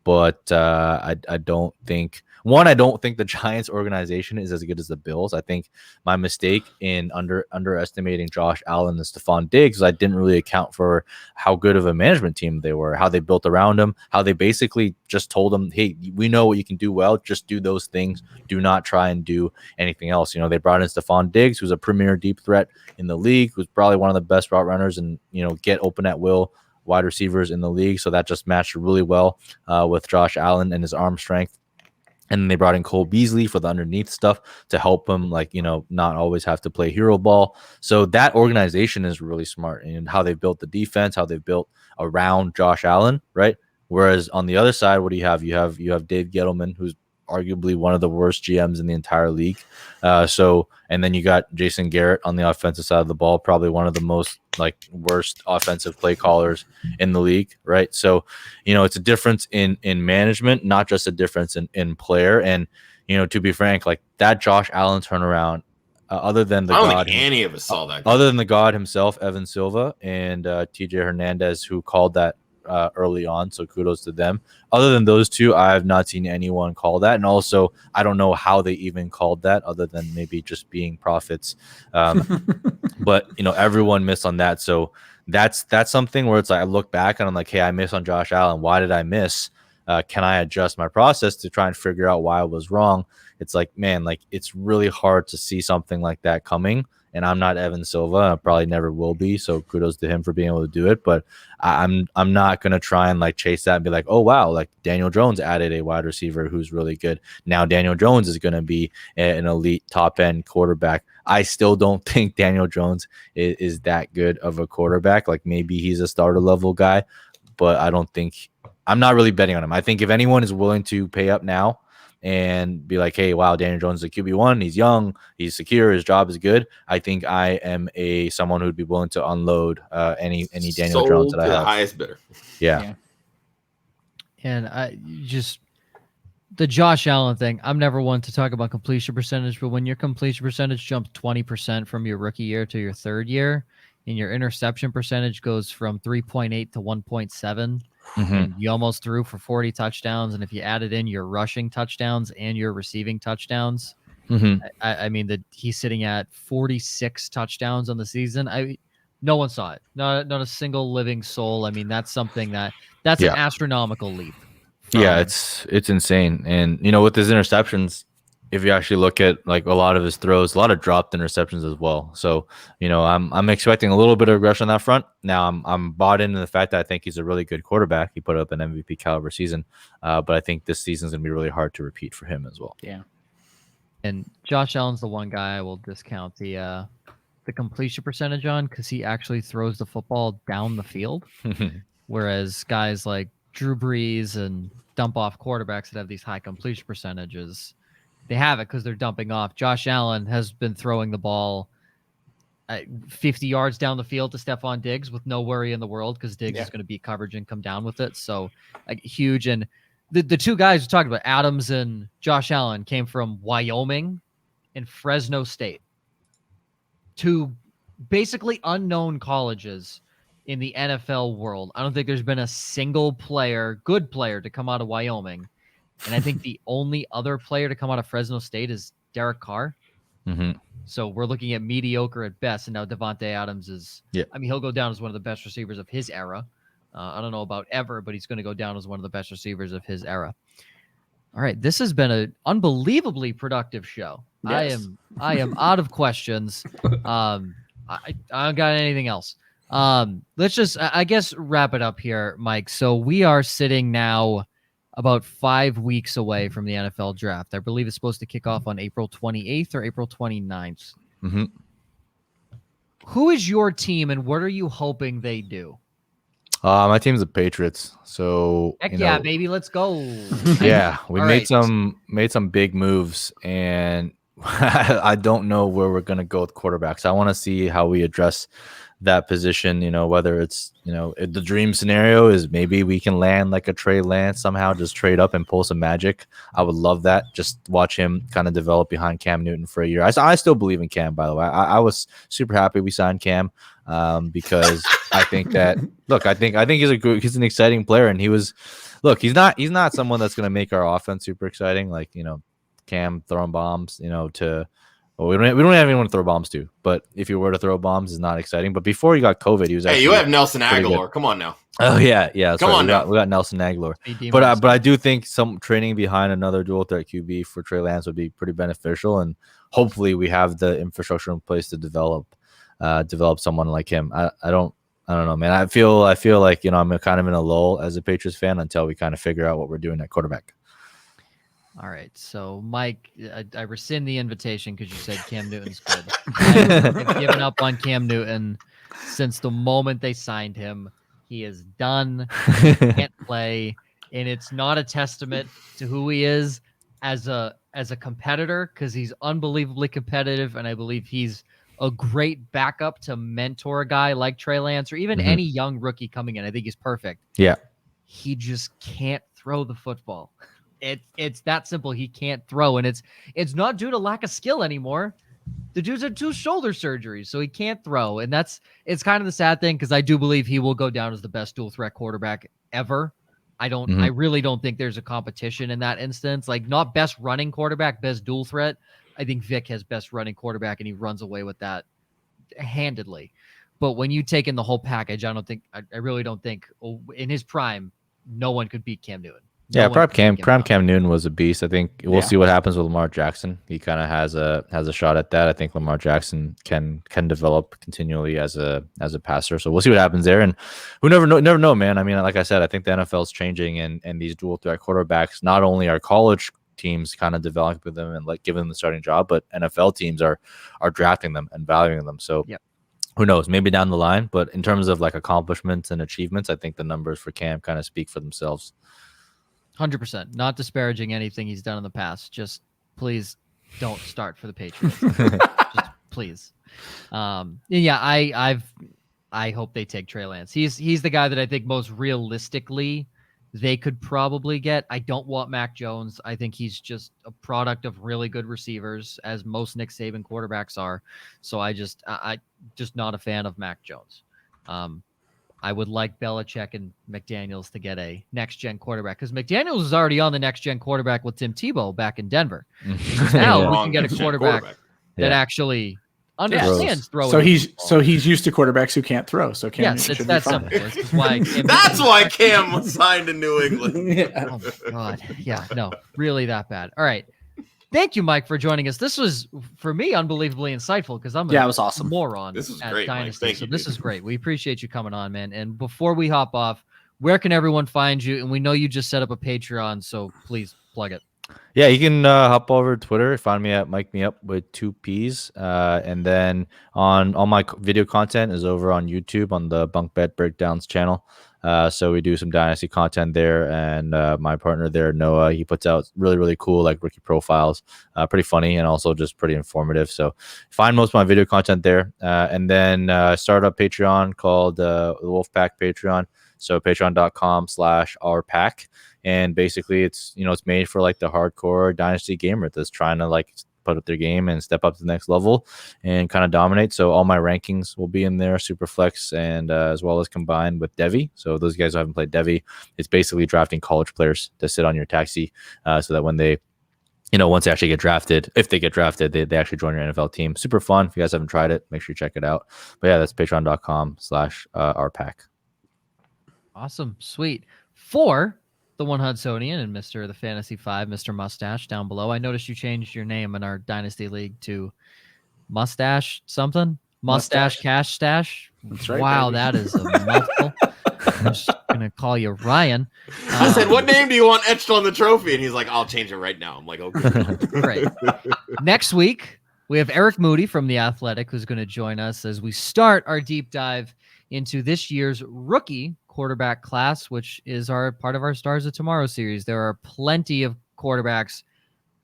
but I don't think the Giants organization is as good as the Bills. I think my mistake in underestimating Josh Allen and Stephon Diggs is I didn't really account for how good of a management team they were, how they built around him, how they basically just told him, hey, we know what you can do well, just do those things. Do not try and do anything else. You know, they brought in Stephon Diggs, who's a premier deep threat in the league, who's probably one of the best route runners and, you know, get open at will wide receivers in the league. So that just matched really well with Josh Allen and his arm strength. And then they brought in Cole Beasley for the underneath stuff to help him, like, you know, not always have to play hero ball. So that organization is really smart in how they built the defense, how they built around Josh Allen, right? Whereas on the other side, what do you have? You have Dave Gettleman, who's arguably one of the worst GMs in the entire league. And then you got Jason Garrett on the offensive side of the ball, probably one of the most worst offensive play callers in the league, right? So, you know, it's a difference in management, not just a difference in player. And, you know, to be frank, like that Josh Allen turnaround, other than the I don't God, think any of us saw that. Other than the God himself, Evan Silva and TJ Hernandez, who called that early on, so kudos to them. Other than those two, I have not seen anyone call that, and also I don't know how they even called that, other than maybe just being prophets. But you know, everyone missed on that, so that's something where it's like I look back and I'm like, hey, I missed on Josh Allen. Why did I miss? Can I adjust my process to try and figure out why I was wrong? It's like, man, like it's really hard to see something like that coming and I'm not Evan Silva. I probably never will be. So kudos to him for being able to do it. But I'm not gonna try and like chase that and be like, oh wow, like Daniel Jones added a wide receiver who's really good. Now Daniel Jones is gonna be an elite top end quarterback. I still don't think Daniel Jones is that good of a quarterback. Like maybe he's a starter level guy, but I'm not really betting on him. I think if anyone is willing to pay up now and be like, hey, wow, Daniel Jones is a QB1. He's young. He's secure. His job is good. I think I am someone who'd be willing to unload any Daniel Jones that I have. The highest bidder. Yeah. And the Josh Allen thing, I'm never one to talk about completion percentage, but when your completion percentage jumps 20% from your rookie year to your third year, and your interception percentage goes from 3.8 to 1.7, and you almost threw for 40 touchdowns. And if you added in your rushing touchdowns and your receiving touchdowns, I mean, he's sitting at 46 touchdowns on the season. No one saw it. Not a single living soul. I mean, that's something that's an astronomical leap. Yeah, it's insane. And, with his interceptions, if you actually look at like a lot of his throws, a lot of dropped interceptions as well. So, I'm expecting a little bit of aggression on that front. Now I'm bought into the fact that I think he's a really good quarterback. He put up an MVP caliber season, but I think this season's going to be really hard to repeat for him as well. Yeah. And Josh Allen's the one guy I will discount the completion percentage on, because he actually throws the football down the field. Whereas guys like Drew Brees and dump off quarterbacks that have these high completion percentages, they have it because they're dumping off. Josh Allen has been throwing the ball 50 yards down the field to Stephon Diggs with no worry in the world, because Diggs is going to beat coverage and come down with it. So huge. And the two guys we talked about, Adams and Josh Allen, came from Wyoming and Fresno State, two basically unknown colleges in the NFL world. I don't think there's been a single good player to come out of Wyoming. And I think the only other player to come out of Fresno State is Derek Carr. So we're looking at mediocre at best. And now Devonta Adams he'll go down as one of the best receivers of his era. I don't know about ever, but he's going to go down as one of the best receivers of his era. All right. This has been an unbelievably productive show. Yes. I am out of questions. I don't got anything else. Let's just, I guess, wrap it up here, Mike. So we are sitting now about 5 weeks away from the NFL draft. I believe it's supposed to kick off on April 28th or April 29th. Who is your team, and what are you hoping they do? My team's the Patriots. So heck yeah, baby, let's go. Yeah, we made some big moves, and I don't know where we're gonna go with quarterbacks. I want to see how we address that position, whether it's, the dream scenario is maybe we can land like a Trey Lance somehow, just trade up and pull some magic. I would love that. Just watch him kind of develop behind Cam Newton for a year. I still believe in Cam, by the way. I was super happy we signed Cam because I think that, I think he's an exciting player, and he's not someone that's going to make our offense super exciting. Like, Cam throwing bombs, we don't have anyone to throw bombs to, but if you were to throw bombs, it's not exciting. But before he got COVID, he was actually you have Nelson Aguilar. Come on now. Oh yeah. Come on now. We got Nelson Aguilar. But I do think some training behind another dual threat QB for Trey Lance would be pretty beneficial, and hopefully we have the infrastructure in place to develop someone like him. I don't know, man. I feel like I'm kind of in a lull as a Patriots fan until we kind of figure out what we're doing at quarterback. All right, so Mike, I rescind the invitation because you said Cam Newton's good. I've given up on Cam Newton since the moment they signed him. He is done. He can't play, and it's not a testament to who he is as a competitor, because he's unbelievably competitive, and I believe he's a great backup to mentor a guy like Trey Lance or even any young rookie coming in. I think he's perfect. Yeah, he just can't throw the football. It's that simple. He can't throw, and it's not due to lack of skill anymore. The dude's had 2 shoulder surgeries, so he can't throw, and it's kind of the sad thing, because I do believe he will go down as the best dual threat quarterback ever. I really don't think there's a competition in that instance. Like, not best running quarterback, best dual threat. I think Vic has best running quarterback, and he runs away with that handedly. But when you take in the whole package, I really don't think in his prime, no one could beat Cam Newton. Yeah, No one can give him up. Cam Newton was a beast. I think we'll see what happens with Lamar Jackson. He kind of has a shot at that. I think Lamar Jackson can develop continually as a passer. So we'll see what happens there. And who never know, man. I mean, like I said, I think the NFL is changing, and these dual threat quarterbacks not only are college teams kind of developing them and like giving them the starting job, but NFL teams are drafting them and valuing them. So who knows? Maybe down the line. But in terms of like accomplishments and achievements, I think the numbers for Cam kind of speak for themselves. 100%. Not disparaging anything he's done in the past. Just please don't start for the Patriots. Just please. I hope they take Trey Lance. He's the guy that I think most realistically they could probably get. I don't want Mac Jones. I think he's just a product of really good receivers, as most Nick Saban quarterbacks are. So I just not a fan of Mac Jones. I would like Belichick and McDaniels to get a next-gen quarterback, because McDaniels is already on the next-gen quarterback with Tim Tebow back in Denver. Now we can get a quarterback that actually understands throwing. So he's used to quarterbacks who can't throw. So Cam yes, it's that simple. That's why Cam was signed in New England. Oh my God. Yeah, no, really that bad. All right. Thank you, Mike, for joining us. This was, for me, unbelievably insightful, because I'm it was awesome. moron. This is at great, Dynasty. Mike. Thank you, this is great. We appreciate you coming on, man. And before we hop off, where can everyone find you? And we know you just set up a Patreon, so please plug it. Yeah, you can hop over to Twitter. Find me at Mike Me Up with 2 P's. And then on all my video content is over on YouTube on the Bunk Bed Breakdowns channel. So we do some Dynasty content there, and my partner there, Noah, he puts out really, really cool like rookie profiles, pretty funny and also just pretty informative. So find most of my video content there, and then start up Patreon called the Wolfpack Patreon. So patreon.com/ourpack, and basically it's made for like the hardcore Dynasty gamer that's trying to like put up their game and step up to the next level and kind of dominate. So all my rankings will be in there, Superflex, and as well as combined with Devy. So those guys who haven't played Devy, it's basically drafting college players to sit on your taxi, so that when they, once they actually get drafted, if they get drafted, they actually join your NFL team. Super fun. If you guys haven't tried it, make sure you check it out. But yeah, that's patreon.com/ourpack. Awesome. Sweet. For the One Hudsonian and Mr. the Fantasy 5, Mr. Mustache down below, I noticed you changed your name in our Dynasty League to Mustache something. Mustache Cash Stash. That's right, wow, baby. that is a mouthful. I'm just going to call you Ryan. I said, what name do you want etched on the trophy? And he's like, I'll change it right now. I'm like, okay. Great. Next week, we have Eric Moody from The Athletic, who's going to join us as we start our deep dive into this year's rookie quarterback class, which is our part of our Stars of Tomorrow series. There are plenty of quarterbacks.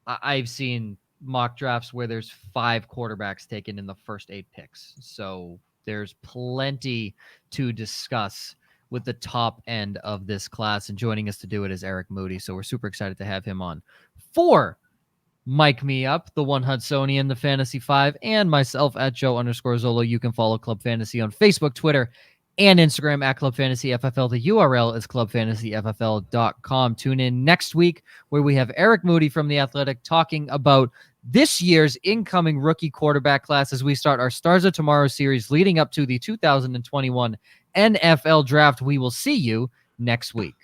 I've seen mock drafts where there's 5 quarterbacks taken in the first 8 picks. So there's plenty to discuss with the top end of this class. And joining us to do it is Eric Moody. So we're super excited to have him on. For Mike Me Up, the One Hudsonian, the Fantasy 5, and myself at Joe_Zolo. You can follow Club Fantasy on Facebook, Twitter, and Instagram at Club Fantasy FFL. The URL is clubfantasyffl.com. Tune in next week where we have Eric Moody from The Athletic talking about this year's incoming rookie quarterback class as we start our Stars of Tomorrow series leading up to the 2021 NFL Draft. We will see you next week.